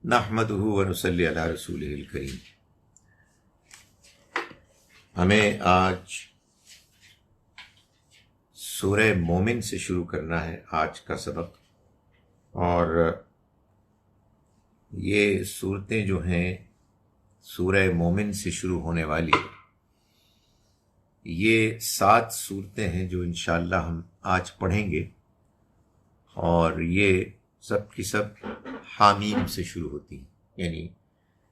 نحمدہ ونصلی علی رسولہ الکریم۔ ہمیں آج سورہ مومن سے شروع کرنا ہے آج کا سبق، اور یہ صورتیں جو ہیں سورہ مومن سے شروع ہونے والی یہ 7 صورتیں ہیں جو انشاءاللہ ہم آج پڑھیں گے، اور یہ سب کی سب حامیم سے شروع ہوتی ہیں، یعنی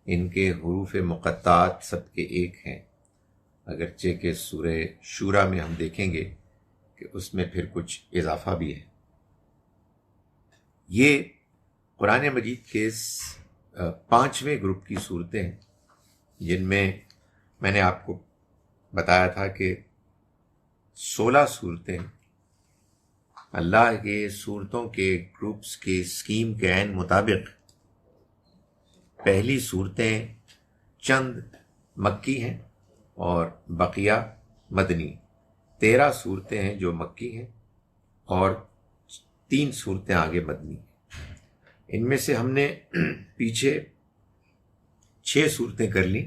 ان کے حروف مقطعات سب کے ایک ہیں، اگرچہ کہ سورہ شورا میں ہم دیکھیں گے کہ اس میں پھر کچھ اضافہ بھی ہے۔ یہ قرآن مجید کے 5ویں گروپ کی صورتیں ہیں، جن میں نے آپ کو بتایا تھا کہ 16 صورتیں اللہ کے صورتوں کے گروپس کے اسکیم کے عین مطابق پہلی صورتیں چند مکی ہیں اور بقیہ مدنی، 13 صورتیں ہیں جو مکی ہیں اور 3 صورتیں آگے مدنی۔ ان میں سے ہم نے پیچھے 6 صورتیں کر لیں،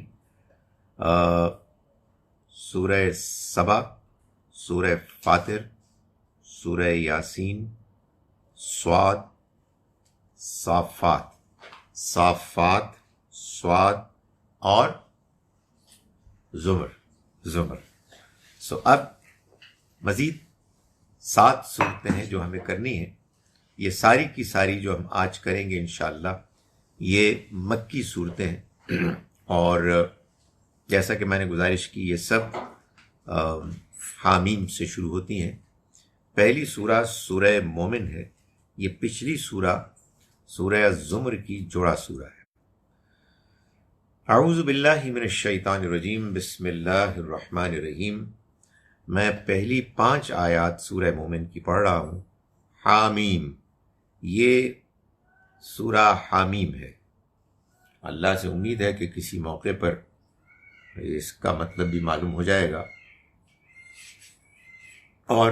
سورہ سبا، سورہ فاطر، سورہ یاسین، صاد، صافات، صاد اور زمر۔ اب مزید 7 صورتیں ہیں جو ہمیں کرنی ہیں۔ یہ ساری کی ساری جو ہم آج کریں گے انشاءاللہ یہ مکی صورتیں ہیں، اور جیسا کہ میں نے گزارش کی یہ سب حامیم سے شروع ہوتی ہیں۔ پہلی سورہ سورہ مومن ہے، یہ پچھلی سورہ زمر کی جوڑا سورہ ہے۔ اعوذ باللہ من الشیطان الرجیم، بسم اللہ الرحمن الرحیم۔ میں پہلی 5 آیات سورہ مومن کی پڑھ رہا ہوں۔ حامیم، یہ سورہ حامیم ہے۔ اللہ سے امید ہے کہ کسی موقع پر اس کا مطلب بھی معلوم ہو جائے گا، اور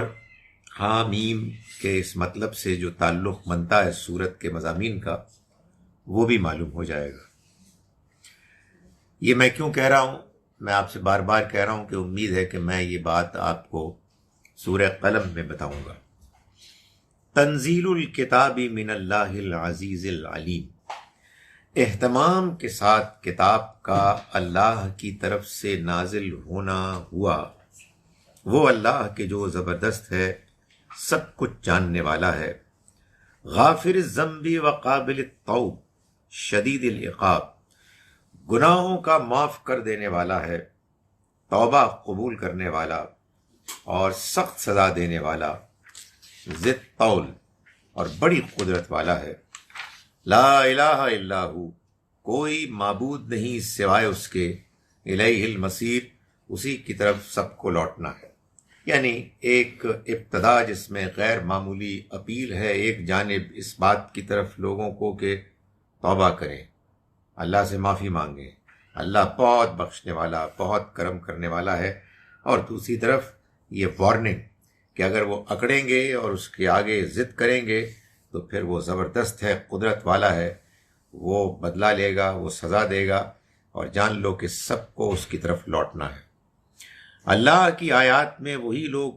حامیم کے اس مطلب سے جو تعلق بنتا ہے سورت کے مضامین کا وہ بھی معلوم ہو جائے گا۔ یہ میں کیوں کہہ رہا ہوں؟ میں آپ سے بار بار کہہ رہا ہوں کہ امید ہے کہ میں یہ بات آپ کو سورہ قلم میں بتاؤں گا۔ تنزیل الکتاب من اللہ العزیز العلیم، اہتمام کے ساتھ کتاب کا اللہ کی طرف سے نازل ہونا ہوا، وہ اللہ کے جو زبردست ہے، سب کچھ جاننے والا ہے۔ غافر الذنب وقابل التوب شدید العقاب، گناہوں کا معاف کر دینے والا ہے، توبہ قبول کرنے والا اور سخت سزا دینے والا، ذی الطول اور بڑی قدرت والا ہے۔ لا الہ الا ہو، کوئی معبود نہیں سوائے اس کے، الیہ المصیر، اسی کی طرف سب کو لوٹنا ہے۔ یعنی ایک ابتدا جس میں غیر معمولی اپیل ہے ایک جانب اس بات کی طرف لوگوں کو کہ توبہ کریں، اللہ سے معافی مانگیں، اللہ بہت بخشنے والا، بہت کرم کرنے والا ہے، اور دوسری طرف یہ وارننگ کہ اگر وہ اکڑیں گے اور اس کے آگے ضد کریں گے تو پھر وہ زبردست ہے، قدرت والا ہے، وہ بدلہ لے گا، وہ سزا دے گا، اور جان لو کہ سب کو اس کی طرف لوٹنا ہے۔ اللہ کی آیات میں وہی لوگ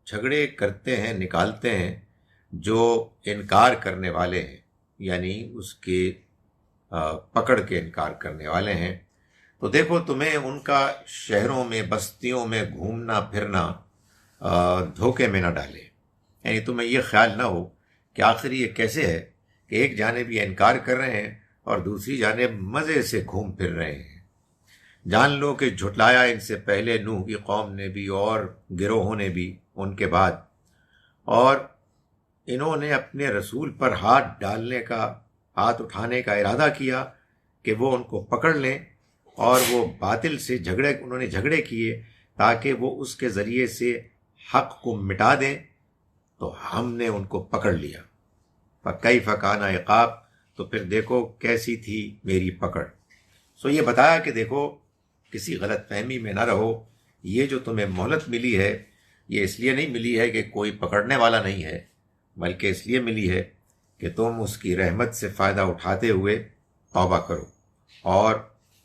جھگڑے کرتے ہیں، نکالتے ہیں جو انکار کرنے والے ہیں، یعنی اس کے پکڑ کے انکار کرنے والے ہیں۔ تو دیکھو تمہیں ان کا شہروں میں بستیوں میں گھومنا پھرنا دھوکے میں نہ ڈالے، یعنی تمہیں یہ خیال نہ ہو کہ آخر یہ کیسے ہے کہ ایک جانب یہ انکار کر رہے ہیں اور دوسری جانب مزے سے گھوم پھر رہے ہیں۔ جان لو کہ جھٹلایا ان سے پہلے نوح کی قوم نے بھی اور گروہوں نے بھی ان کے بعد، اور انہوں نے اپنے رسول پر ہاتھ اٹھانے کا ارادہ کیا کہ وہ ان کو پکڑ لیں، اور وہ باطل سے انہوں نے جھگڑے کیے تاکہ وہ اس کے ذریعے سے حق کو مٹا دیں، تو ہم نے ان کو پکڑ لیا۔ فَكَيْفَ كَانَ عِقَابِ، تو پھر دیکھو کیسی تھی میری پکڑ۔ یہ بتایا کہ دیکھو کسی غلط فہمی میں نہ رہو، یہ جو تمہیں مہلت ملی ہے یہ اس لیے نہیں ملی ہے کہ کوئی پکڑنے والا نہیں ہے، بلکہ اس لیے ملی ہے کہ تم اس کی رحمت سے فائدہ اٹھاتے ہوئے توبہ کرو اور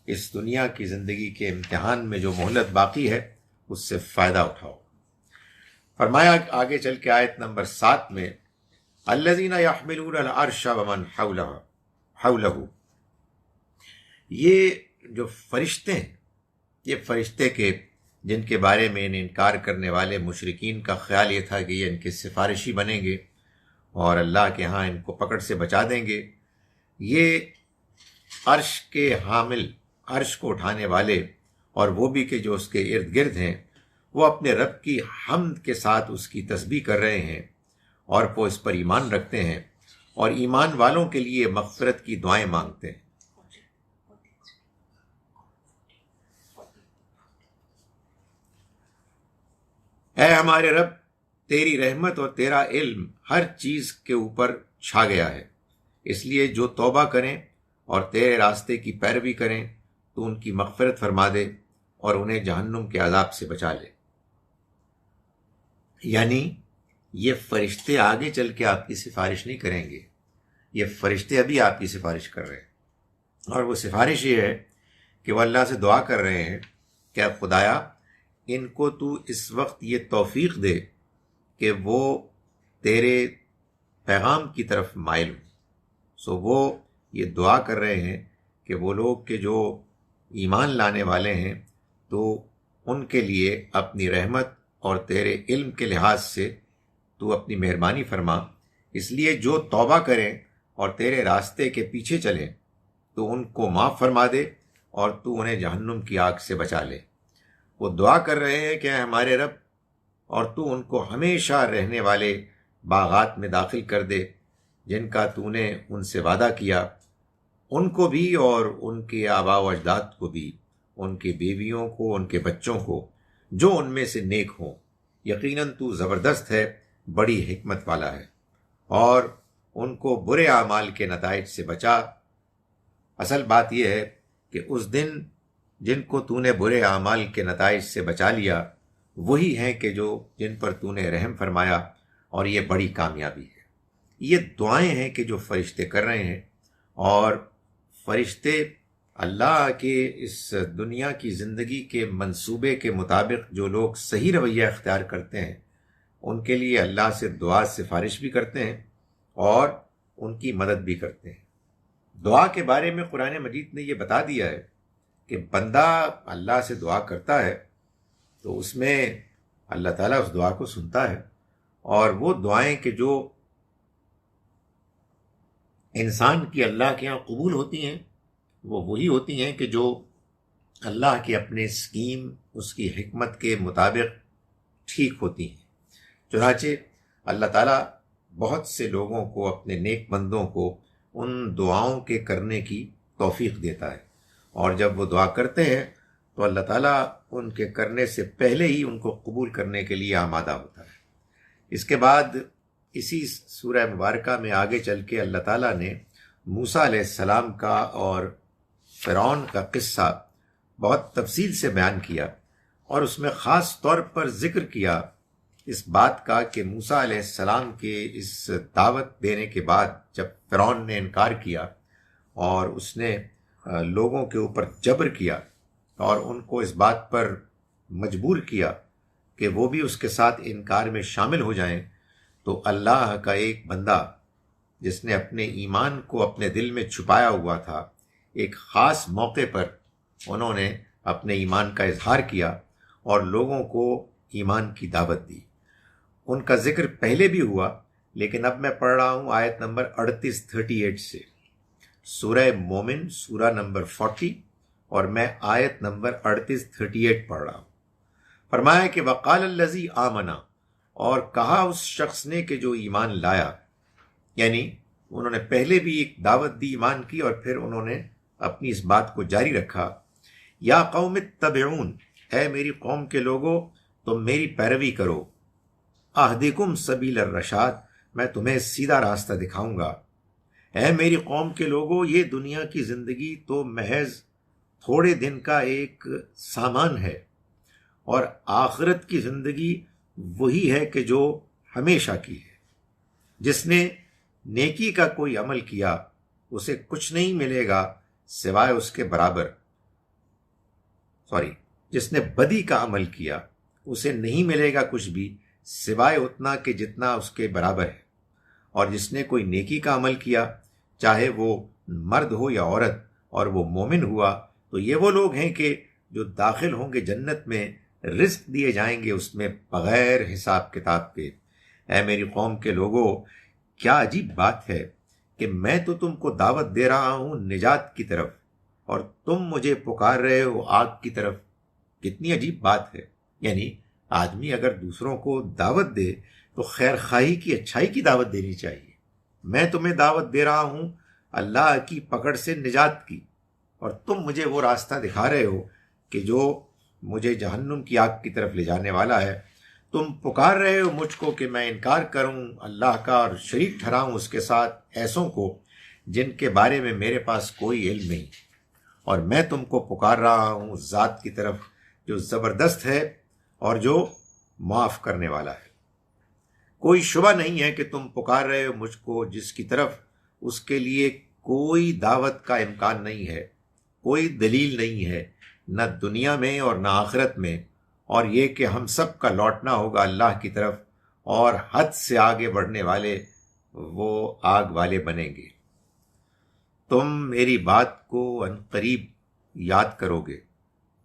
اس دنیا کی زندگی کے امتحان میں جو مہلت باقی ہے اس سے فائدہ اٹھاؤ۔ فرمایا آگے چل کے آیت نمبر 7 میں الذین یحملون العرش ومن حولہ، یہ جو فرشتے ہیں، یہ فرشتے کے جن کے بارے میں انکار کرنے والے مشرکین کا خیال یہ تھا کہ یہ ان کے سفارشی بنیں گے اور اللہ کے ہاں ان کو پکڑ سے بچا دیں گے، یہ عرش کے حامل، عرش کو اٹھانے والے، اور وہ بھی کہ جو اس کے ارد گرد ہیں، وہ اپنے رب کی حمد کے ساتھ اس کی تسبیح کر رہے ہیں اور وہ اس پر ایمان رکھتے ہیں اور ایمان والوں کے لیے مغفرت کی دعائیں مانگتے ہیں۔ اے ہمارے رب، تیری رحمت اور تیرا علم ہر چیز کے اوپر چھا گیا ہے، اس لیے جو توبہ کریں اور تیرے راستے کی پیروی کریں تو ان کی مغفرت فرما دے اور انہیں جہنم کے عذاب سے بچا لے۔ یعنی یہ فرشتے آگے چل کے آپ کی سفارش نہیں کریں گے، یہ فرشتے ابھی آپ کی سفارش کر رہے ہیں، اور وہ سفارش یہ ہے کہ وہ اللہ سے دعا کر رہے ہیں کہ اے خدایا، ان کو تو اس وقت یہ توفیق دے کہ وہ تیرے پیغام کی طرف مائل ہوں۔ سو وہ یہ دعا کر رہے ہیں کہ وہ لوگ کہ جو ایمان لانے والے ہیں تو ان کے لیے اپنی رحمت اور تیرے علم کے لحاظ سے تو اپنی مہربانی فرما، اس لیے جو توبہ کریں اور تیرے راستے کے پیچھے چلیں تو ان کو معاف فرما دے اور تو انہیں جہنم کی آگ سے بچا لے۔ وہ دعا کر رہے ہیں کہ اے ہمارے رب، اور تو ان کو ہمیشہ رہنے والے باغات میں داخل کر دے جن کا تو نے ان سے وعدہ کیا، ان کو بھی اور ان کے آباء و اجداد کو بھی، ان کی بیویوں کو، ان کے بچوں کو، جو ان میں سے نیک ہوں۔ یقیناً تو زبردست ہے، بڑی حکمت والا ہے، اور ان کو برے اعمال کے نتائج سے بچا۔ اصل بات یہ ہے کہ اس دن جن کو تو نے برے اعمال کے نتائج سے بچا لیا وہی ہیں کہ جو جن پر تو نے رحم فرمایا، اور یہ بڑی کامیابی ہے۔ یہ دعائیں ہیں کہ جو فرشتے کر رہے ہیں، اور فرشتے اللہ کے اس دنیا کی زندگی کے منصوبے کے مطابق جو لوگ صحیح رویہ اختیار کرتے ہیں ان کے لیے اللہ سے دعا سفارش بھی کرتے ہیں اور ان کی مدد بھی کرتے ہیں۔ دعا کے بارے میں قرآن مجید نے یہ بتا دیا ہے کہ بندہ اللہ سے دعا کرتا ہے تو اس میں اللہ تعالیٰ اس دعا کو سنتا ہے، اور وہ دعائیں کہ جو انسان کی اللہ کے یہاں قبول ہوتی ہیں وہ وہی ہوتی ہیں کہ جو اللہ کے اپنے اسکیم، اس کی حکمت کے مطابق ٹھیک ہوتی ہیں۔ چنانچہ اللہ تعالیٰ بہت سے لوگوں کو، اپنے نیک بندوں کو ان دعاؤں کے کرنے کی توفیق دیتا ہے، اور جب وہ دعا کرتے ہیں تو اللہ تعالیٰ ان کے کرنے سے پہلے ہی ان کو قبول کرنے کے لیے آمادہ ہوتا ہے۔ اس کے بعد اسی سورہ مبارکہ میں آگے چل کے اللہ تعالیٰ نے موسیٰ علیہ السلام کا اور فرعون کا قصہ بہت تفصیل سے بیان کیا، اور اس میں خاص طور پر ذکر کیا اس بات کا کہ موسیٰ علیہ السلام کے اس دعوت دینے کے بعد جب فرعون نے انکار کیا اور اس نے لوگوں کے اوپر جبر کیا اور ان کو اس بات پر مجبور کیا کہ وہ بھی اس کے ساتھ انکار میں شامل ہو جائیں، تو اللہ کا ایک بندہ جس نے اپنے ایمان کو اپنے دل میں چھپایا ہوا تھا، ایک خاص موقع پر انہوں نے اپنے ایمان کا اظہار کیا اور لوگوں کو ایمان کی دعوت دی۔ ان کا ذکر پہلے بھی ہوا، لیکن اب میں پڑھ رہا ہوں آیت نمبر 38 سے، سورہ مومن سورہ نمبر 40، اور میں آیت نمبر 38 پڑھ رہا ہوں۔ فرمایا کہ وقال الذی آمنا، اور کہا اس شخص نے کہ جو ایمان لایا، یعنی انہوں نے پہلے بھی ایک دعوت دی ایمان کی اور پھر انہوں نے اپنی اس بات کو جاری رکھا، یا قوم اتبعون، اے میری قوم کے لوگو تم میری پیروی کرو، اہدکم سبیل الرشاد، میں تمہیں سیدھا راستہ دکھاؤں گا۔ اے میری قوم کے لوگو، یہ دنیا کی زندگی تو محض تھوڑے دن کا ایک سامان ہے، اور آخرت کی زندگی وہی ہے کہ جو ہمیشہ کی ہے۔ جس نے نیکی کا کوئی عمل کیا اسے کچھ نہیں ملے گا سوائے اس کے برابر، جس نے بدی کا عمل کیا اسے نہیں ملے گا کچھ بھی سوائے اتنا کہ جتنا اس کے برابر ہے، اور جس نے کوئی نیکی کا عمل کیا چاہے وہ مرد ہو یا عورت اور وہ مومن ہوا، تو یہ وہ لوگ ہیں کہ جو داخل ہوں گے جنت میں، رزق دیے جائیں گے اس میں بغیر حساب کتاب کے۔ اے میری قوم کے لوگوں، کیا عجیب بات ہے کہ میں تو تم کو دعوت دے رہا ہوں نجات کی طرف، اور تم مجھے پکار رہے ہو آگ کی طرف۔ کتنی عجیب بات ہے، یعنی آدمی اگر دوسروں کو دعوت دے تو خیر خواہی کی، اچھائی کی دعوت دینی چاہیے۔ میں تمہیں دعوت دے رہا ہوں اللہ کی پکڑ سے نجات کی، اور تم مجھے وہ راستہ دکھا رہے ہو کہ جو مجھے جہنم کی آگ کی طرف لے جانے والا ہے۔ تم پکار رہے ہو مجھ کو کہ میں انکار کروں اللہ کا اور شریک ٹھہراؤں اس کے ساتھ ایسوں کو جن کے بارے میں میرے پاس کوئی علم نہیں، اور میں تم کو پکار رہا ہوں ذات کی طرف جو زبردست ہے اور جو معاف کرنے والا ہے۔ کوئی شبہ نہیں ہے کہ تم پکار رہے ہو مجھ کو جس کی طرف اس کے لیے کوئی دعوت کا امکان نہیں ہے، کوئی دلیل نہیں ہے، نہ دنیا میں اور نہ آخرت میں، اور یہ کہ ہم سب کا لوٹنا ہوگا اللہ کی طرف، اور حد سے آگے بڑھنے والے وہ آگ والے بنیں گے۔ تم میری بات کو عنقریب یاد کرو گے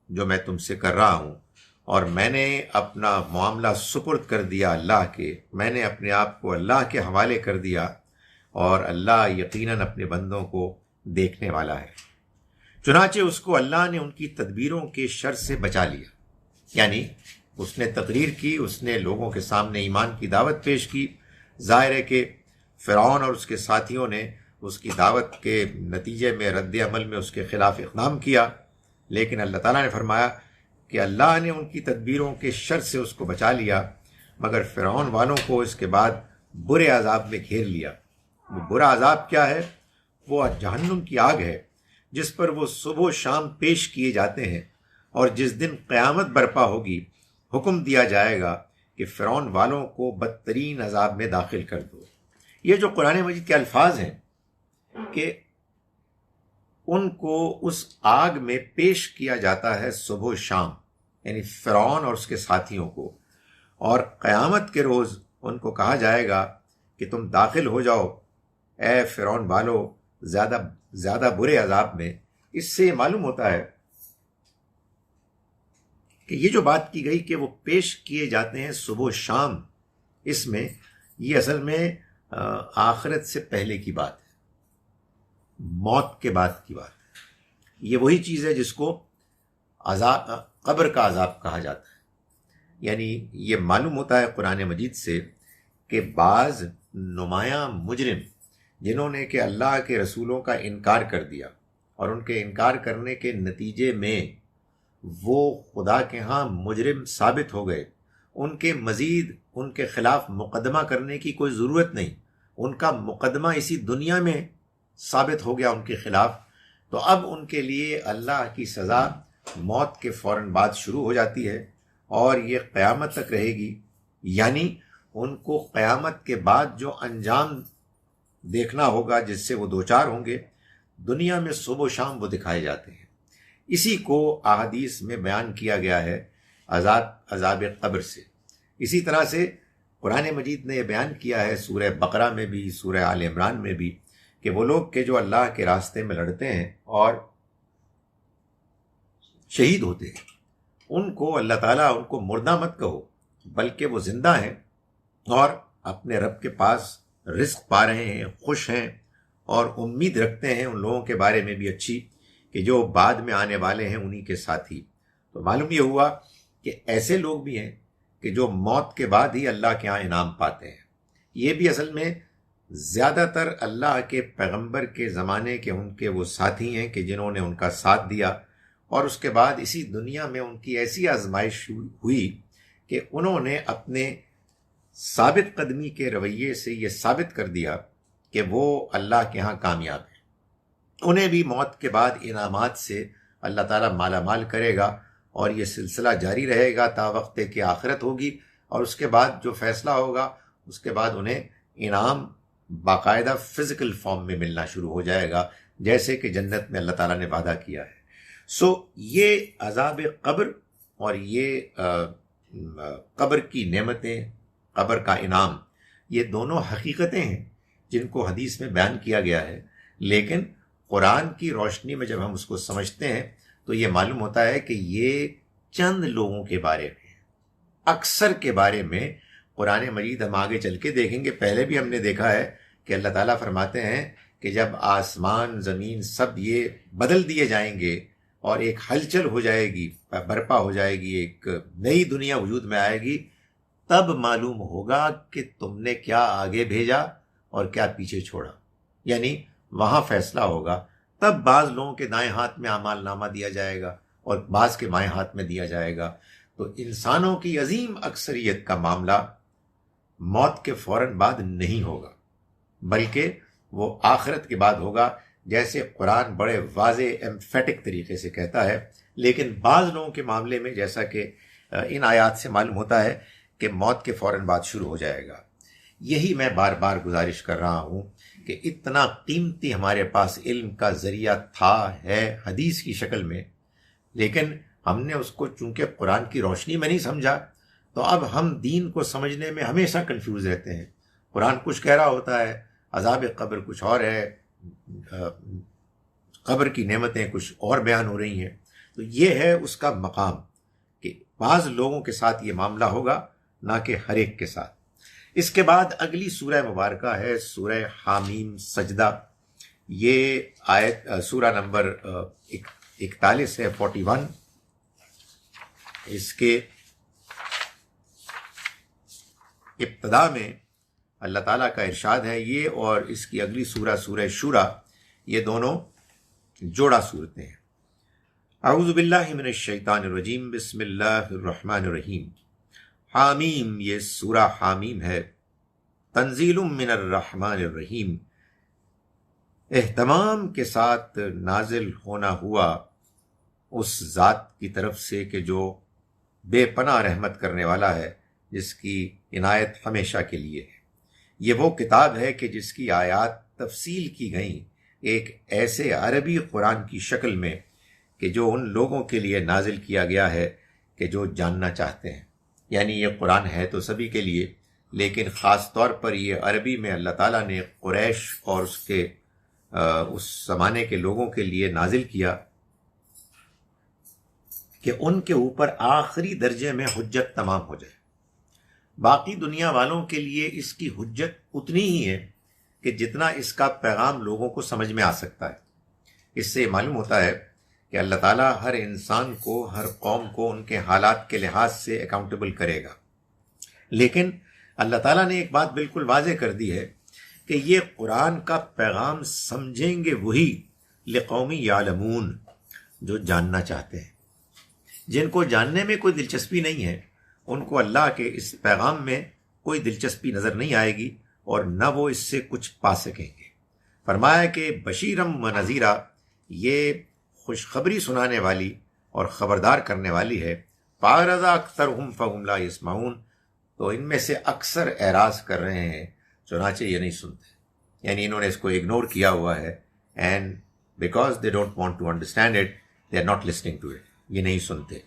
جو میں تم سے کر رہا ہوں، اور میں نے اپنا معاملہ سپرد کر دیا اللہ کے، میں نے اپنے آپ کو اللہ کے حوالے کر دیا، اور اللہ یقیناً اپنے بندوں کو دیکھنے والا ہے۔ چنانچہ اس کو اللہ نے ان کی تدبیروں کے شر سے بچا لیا، یعنی اس نے تقریر کی، اس نے لوگوں کے سامنے ایمان کی دعوت پیش کی۔ ظاہر ہے کہ فرعون اور اس کے ساتھیوں نے اس کی دعوت کے نتیجے میں رد عمل میں اس کے خلاف اقدام کیا، لیکن اللہ تعالیٰ نے فرمایا کہ اللہ نے ان کی تدبیروں کے شر سے اس کو بچا لیا، مگر فرعون والوں کو اس کے بعد برے عذاب میں گھیر لیا۔ وہ برا عذاب کیا ہے؟ وہ جہنم کی آگ ہے جس پر وہ صبح و شام پیش کیے جاتے ہیں، اور جس دن قیامت برپا ہوگی حکم دیا جائے گا کہ فرعون والوں کو بدترین عذاب میں داخل کر دو۔ یہ جو قرآن مجید کے الفاظ ہیں کہ ان کو اس آگ میں پیش کیا جاتا ہے صبح و شام، یعنی فرعون اور اس کے ساتھیوں کو، اور قیامت کے روز ان کو کہا جائے گا کہ تم داخل ہو جاؤ اے فرعون والو زیادہ برے عذاب میں۔ اس سے معلوم ہوتا ہے کہ یہ جو بات کی گئی کہ وہ پیش کیے جاتے ہیں صبح و شام، اس میں یہ اصل میں آخرت سے پہلے کی بات ہے، موت کے بعد کی بات ہے۔ یہ وہی چیز ہے جس کو عذاب قبر کا عذاب کہا جاتا ہے۔ یعنی یہ معلوم ہوتا ہے قرآن مجید سے کہ بعض نمایاں مجرم جنہوں نے کہ اللہ کے رسولوں کا انکار کر دیا، اور ان کے انکار کرنے کے نتیجے میں وہ خدا کے ہاں مجرم ثابت ہو گئے، ان کے مزید ان کے خلاف مقدمہ کرنے کی کوئی ضرورت نہیں، ان کا مقدمہ اسی دنیا میں ثابت ہو گیا ان کے خلاف، تو اب ان کے لیے اللہ کی سزا موت کے فوراً بعد شروع ہو جاتی ہے، اور یہ قیامت تک رہے گی۔ یعنی ان کو قیامت کے بعد جو انجام دیکھنا ہوگا جس سے وہ دوچار ہوں گے، دنیا میں صبح و شام وہ دکھائے جاتے ہیں۔ اسی کو احادیث میں بیان کیا گیا ہے عذاب قبر سے۔ اسی طرح سے قرآن مجید نے یہ بیان کیا ہے سورہ بقرہ میں بھی، سورہ آل عمران میں بھی، کہ وہ لوگ کہ جو اللہ کے راستے میں لڑتے ہیں اور شہید ہوتے ہیں، ان کو اللہ تعالیٰ ان کو مردہ مت کہو، بلکہ وہ زندہ ہیں اور اپنے رب کے پاس رزق پا رہے ہیں، خوش ہیں، اور امید رکھتے ہیں ان لوگوں کے بارے میں بھی اچھی کہ جو بعد میں آنے والے ہیں انہی کے ساتھی۔ تو معلوم یہ ہوا کہ ایسے لوگ بھی ہیں کہ جو موت کے بعد ہی اللہ کے ہاں انعام پاتے ہیں۔ یہ بھی اصل میں زیادہ تر اللہ کے پیغمبر کے زمانے کے ان کے وہ ساتھی ہیں کہ جنہوں نے ان کا ساتھ دیا، اور اس کے بعد اسی دنیا میں ان کی ایسی آزمائش ہوئی کہ انہوں نے اپنے ثابت قدمی کے رویے سے یہ ثابت کر دیا کہ وہ اللہ کے ہاں کامیاب ہیں۔ انہیں بھی موت کے بعد انعامات سے اللہ تعالیٰ مالا مال کرے گا، اور یہ سلسلہ جاری رہے گا تا وقت کہ آخرت ہوگی، اور اس کے بعد جو فیصلہ ہوگا اس کے بعد انہیں انعام باقاعدہ فزیکل فارم میں ملنا شروع ہو جائے گا، جیسے کہ جنت میں اللہ تعالیٰ نے وعدہ کیا ہے۔ یہ عذاب قبر اور یہ قبر کی نعمتیں، قبر کا انعام، یہ دونوں حقیقتیں ہیں جن کو حدیث میں بیان کیا گیا ہے، لیکن قرآن کی روشنی میں جب ہم اس کو سمجھتے ہیں تو یہ معلوم ہوتا ہے کہ یہ چند لوگوں کے بارے میں، اکثر کے بارے میں قرآن مجید ہم آگے چل کے دیکھیں گے۔ پہلے بھی ہم نے دیکھا ہے کہ اللہ تعالیٰ فرماتے ہیں کہ جب آسمان زمین سب یہ بدل دیے جائیں گے اور ایک ہلچل ہو جائے گی، برپا ہو جائے گی، ایک نئی دنیا وجود میں آئے گی، تب معلوم ہوگا کہ تم نے کیا آگے بھیجا اور کیا پیچھے چھوڑا۔ یعنی وہاں فیصلہ ہوگا، تب بعض لوگوں کے دائیں ہاتھ میں اعمال نامہ دیا جائے گا اور بعض کے بائیں ہاتھ میں دیا جائے گا۔ تو انسانوں کی عظیم اکثریت کا معاملہ موت کے فوراً بعد نہیں ہوگا، بلکہ وہ آخرت کے بعد ہوگا، جیسے قرآن بڑے واضح ایمفیٹک طریقے سے کہتا ہے۔ لیکن بعض لوگوں کے معاملے میں جیسا کہ ان آیات سے معلوم ہوتا ہے کہ موت کے فوراً بعد شروع ہو جائے گا۔ یہی میں بار بار گزارش کر رہا ہوں کہ اتنا قیمتی ہمارے پاس علم کا ذریعہ تھا، ہے حدیث کی شکل میں، لیکن ہم نے اس کو چونکہ قرآن کی روشنی میں نہیں سمجھا، تو اب ہم دین کو سمجھنے میں ہمیشہ کنفیوز رہتے ہیں۔ قرآن کچھ کہہ رہا ہوتا ہے، عذاب قبر کچھ اور ہے، قبر کی نعمتیں کچھ اور بیان ہو رہی ہیں۔ تو یہ ہے اس کا مقام کہ بعض لوگوں کے ساتھ یہ معاملہ ہوگا، نہ کہ ہر ایک کے ساتھ۔ اس کے بعد اگلی سورہ مبارکہ ہے سورہ حامیم سجدہ۔ یہ آیت سورہ نمبر 41 ہے، 41۔ اس کے ابتدا میں اللہ تعالیٰ کا ارشاد ہے، یہ اور اس کی اگلی سورہ سورہ شورى، یہ دونوں جوڑا صورتیں ہیں۔ اعوذ باللہ من الشیطان الرجیم، بسم اللہ الرحمن الرحیم۔ حامیم، یہ سورہ حامیم ہے، تنزیل من الرحمن الرحیم، اہتمام کے ساتھ نازل ہونا ہوا اس ذات کی طرف سے کہ جو بے پناہ رحمت کرنے والا ہے، جس کی عنایت ہمیشہ کے لیے ہے۔ یہ وہ کتاب ہے کہ جس کی آیات تفصیل کی گئیں ایک ایسے عربی قرآن کی شکل میں کہ جو ان لوگوں کے لیے نازل کیا گیا ہے کہ جو جاننا چاہتے ہیں۔ یعنی یہ قرآن ہے تو سبھی کے لیے، لیکن خاص طور پر یہ عربی میں اللہ تعالیٰ نے قریش اور اس زمانے کے لوگوں کے لیے نازل کیا کہ ان کے اوپر آخری درجے میں حجت تمام ہو جائے۔ باقی دنیا والوں کے لیے اس کی حجت اتنی ہی ہے کہ جتنا اس کا پیغام لوگوں کو سمجھ میں آ سکتا ہے۔ اس سے معلوم ہوتا ہے کہ اللہ تعالیٰ ہر انسان کو، ہر قوم کو ان کے حالات کے لحاظ سے اکاؤنٹیبل کرے گا۔ لیکن اللہ تعالیٰ نے ایک بات بالکل واضح کر دی ہے کہ یہ قرآن کا پیغام سمجھیں گے وہی لقوم یعلمون، جو جاننا چاہتے ہیں۔ جن کو جاننے میں کوئی دلچسپی نہیں ہے، ان کو اللہ کے اس پیغام میں کوئی دلچسپی نظر نہیں آئے گی اور نہ وہ اس سے کچھ پا سکیں گے۔ فرمایا کہ بشیرم و نذیرہ، یہ خوشخبری سنانے والی اور خبردار کرنے والی ہے۔ فَأَعْرَضَ أَكْثَرُهُمْ فَهُمْ لَا يَسْمَعُونَ، تو ان میں سے اکثر اعراض کر رہے ہیں، چنانچہ یہ نہیں سنتے۔ یعنی انہوں نے اس کو اگنور کیا ہوا ہے، and because they don't want to understand it, they are not listening to it, یہ نہیں سنتے۔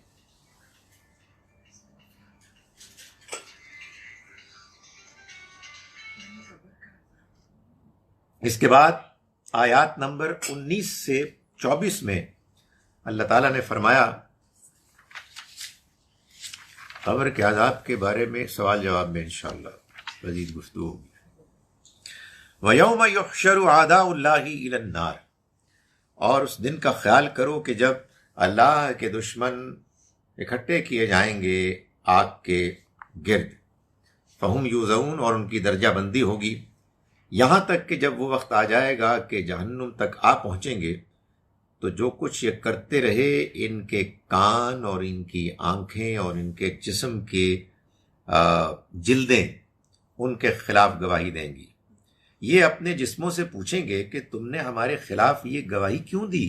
اس کے بعد آیات نمبر 19 سے 24 میں اللہ تعالیٰ نے فرمایا، قبر کے عذاب کے بارے میں سوال جواب میں انشاءاللہ مزید گفتگو ہوگی۔ وَيَوْمَ يُحْشَرُ أَعْدَاءُ اللَّهِ إِلَى النَّارِ، اور اس دن کا خیال کرو کہ جب اللہ کے دشمن اکٹھے کیے جائیں گے آگ کے گرد۔ فَهُمْ يُوزَعُونَ، اور ان کی درجہ بندی ہوگی، یہاں تک کہ جب وہ وقت آ جائے گا کہ جہنم تک آ پہنچیں گے تو جو کچھ یہ کرتے رہے، ان کے کان اور ان کی آنکھیں اور ان کے جسم کی جلدیں ان کے خلاف گواہی دیں گی۔ یہ اپنے جسموں سے پوچھیں گے کہ تم نے ہمارے خلاف یہ گواہی کیوں دی؟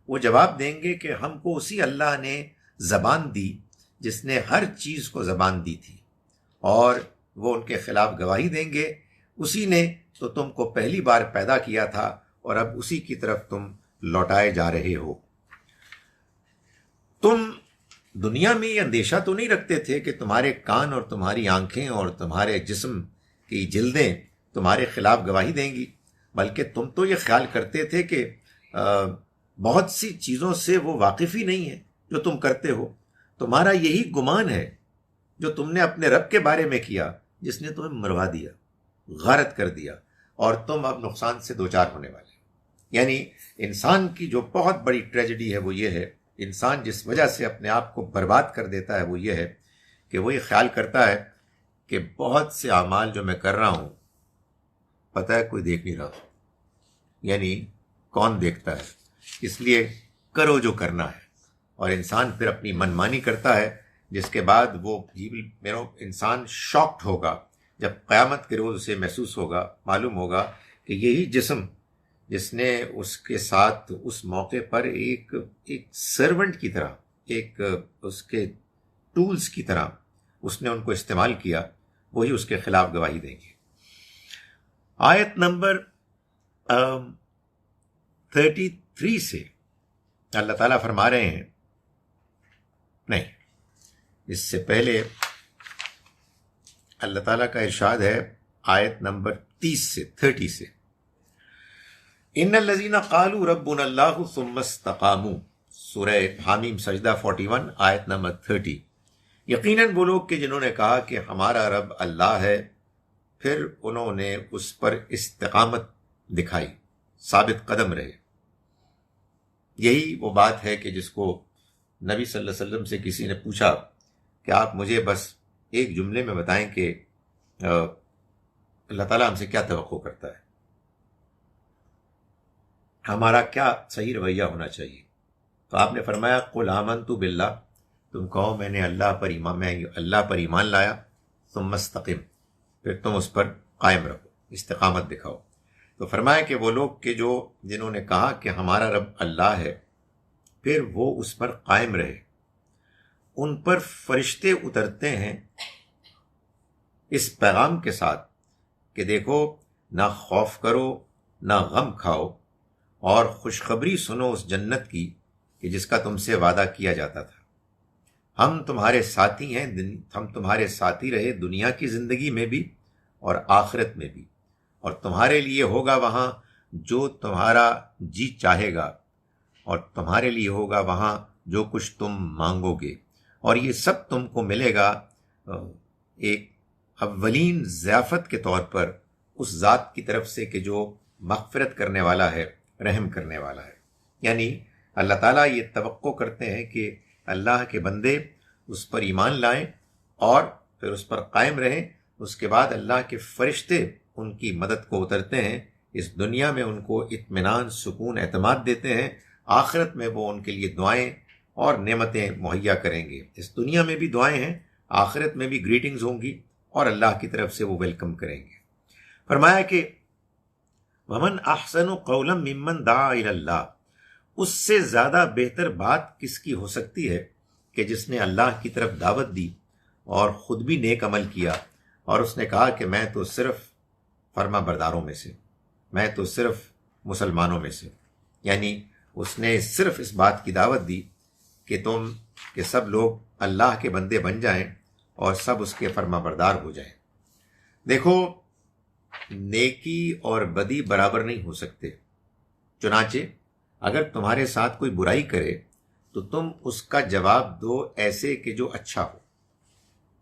وہ جواب دیں گے کہ ہم کو اسی اللہ نے زبان دی جس نے ہر چیز کو زبان دی تھی، اور وہ ان کے خلاف گواہی دیں گے۔ اسی نے تو تم کو پہلی بار پیدا کیا تھا اور اب اسی کی طرف تم لوٹائے جا رہے ہو۔ تم دنیا میں یہ اندیشہ تو نہیں رکھتے تھے کہ تمہارے کان اور تمہاری آنکھیں اور تمہارے جسم کی جلدیں تمہارے خلاف گواہی دیں گی، بلکہ تم تو یہ خیال کرتے تھے کہ بہت سی چیزوں سے وہ واقف ہی نہیں ہے جو تم کرتے ہو۔ تمہارا یہی گمان ہے جو تم نے اپنے رب کے بارے میں کیا، جس نے تمہیں مروا دیا، غارت کر دیا، اور تم اب نقصان سے دوچار ہونے والے۔ یعنی انسان کی جو بہت بڑی ٹریجڈی ہے وہ یہ ہے، انسان جس وجہ سے اپنے آپ کو برباد کر دیتا ہے وہ یہ ہے کہ وہ یہ خیال کرتا ہے کہ بہت سے اعمال جو میں کر رہا ہوں پتہ ہے کوئی دیکھ نہیں رہا، یعنی کون دیکھتا ہے، اس لیے کرو جو کرنا ہے۔ اور انسان پھر اپنی منمانی کرتا ہے، جس کے بعد وہ میرا انسان شاکڈ ہوگا جب قیامت کے روز اسے محسوس ہوگا، معلوم ہوگا کہ یہی جسم جس نے اس کے ساتھ اس موقع پر ایک سرونٹ کی طرح، ایک اس کے ٹولز کی طرح اس نے ان کو استعمال کیا، وہی اس کے خلاف گواہی دیں گے۔ آیت نمبر 33 سے اللہ تعالیٰ فرما رہے ہیں، نہیں، اس سے پہلے اللہ تعالیٰ کا ارشاد ہے آیت نمبر 30 سے، ان الذین قالوا ربنا اللہ ثم استقاموا، سورہ حامیم سجدہ 41 آیت نمبر 30۔ یقیناً وہ لوگ کہ جنہوں نے کہا کہ ہمارا رب اللہ ہے، پھر انہوں نے اس پر استقامت دکھائی، ثابت قدم رہے۔ یہی وہ بات ہے کہ جس کو نبی صلی اللہ علیہ وسلم سے کسی نے پوچھا کہ آپ مجھے بس ایک جملے میں بتائیں کہ اللہ تعالیٰ ہم سے کیا توقع کرتا ہے، ہمارا کیا صحیح رویہ ہونا چاہیے؟ تو آپ نے فرمایا قل آمنت باللہ، تم کہو میں اللہ پر ایمان لایا، ثم استقم، پھر تم اس پر قائم رہو، استقامت دکھاؤ۔ تو فرمایا کہ وہ لوگ کہ جنہوں نے کہا کہ ہمارا رب اللہ ہے، پھر وہ اس پر قائم رہے، ان پر فرشتے اترتے ہیں اس پیغام کے ساتھ کہ دیکھو، نہ خوف کرو نہ غم کھاؤ، اور خوشخبری سنو اس جنت کی کہ جس کا تم سے وعدہ کیا جاتا تھا۔ ہم تمہارے ساتھی ہیں، ہم تمہارے ساتھی رہے دنیا کی زندگی میں بھی اور آخرت میں بھی، اور تمہارے لیے ہوگا وہاں جو تمہارا جی چاہے گا، اور تمہارے لیے ہوگا وہاں جو کچھ تم مانگو گے، اور یہ سب تم کو ملے گا ایک اولین ضیافت کے طور پر اس ذات کی طرف سے کہ جو مغفرت کرنے والا ہے، رحم کرنے والا ہے۔ یعنی اللہ تعالیٰ یہ توقع کرتے ہیں کہ اللہ کے بندے اس پر ایمان لائیں اور پھر اس پر قائم رہیں، اس کے بعد اللہ کے فرشتے ان کی مدد کو اترتے ہیں، اس دنیا میں ان کو اطمینان، سکون، اعتماد دیتے ہیں، آخرت میں وہ ان کے لیے دعائیں اور نعمتیں مہیا کریں گے۔ اس دنیا میں بھی دعائیں ہیں، آخرت میں بھی گریٹنگز ہوں گی اور اللہ کی طرف سے وہ ویلکم کریں گے۔ فرمایا کہ وَمَنْ أَحْسَنُ قَوْلًا مِّمَّنْ دَعَا إِلَى اللَّهِ، اس سے زیادہ بہتر بات کس کی ہو سکتی ہے کہ جس نے اللہ کی طرف دعوت دی اور خود بھی نیک عمل کیا، اور اس نے کہا کہ میں تو صرف فرما برداروں میں سے، میں تو صرف مسلمانوں میں سے، یعنی اس نے صرف اس بات کی دعوت دی کہ سب لوگ اللہ کے بندے بن جائیں اور سب اس کے فرما بردار ہو جائیں۔ دیکھو، نیکی اور بدی برابر نہیں ہو سکتے، چنانچہ اگر تمہارے ساتھ کوئی برائی کرے تو تم اس کا جواب دو ایسے کہ جو اچھا ہو،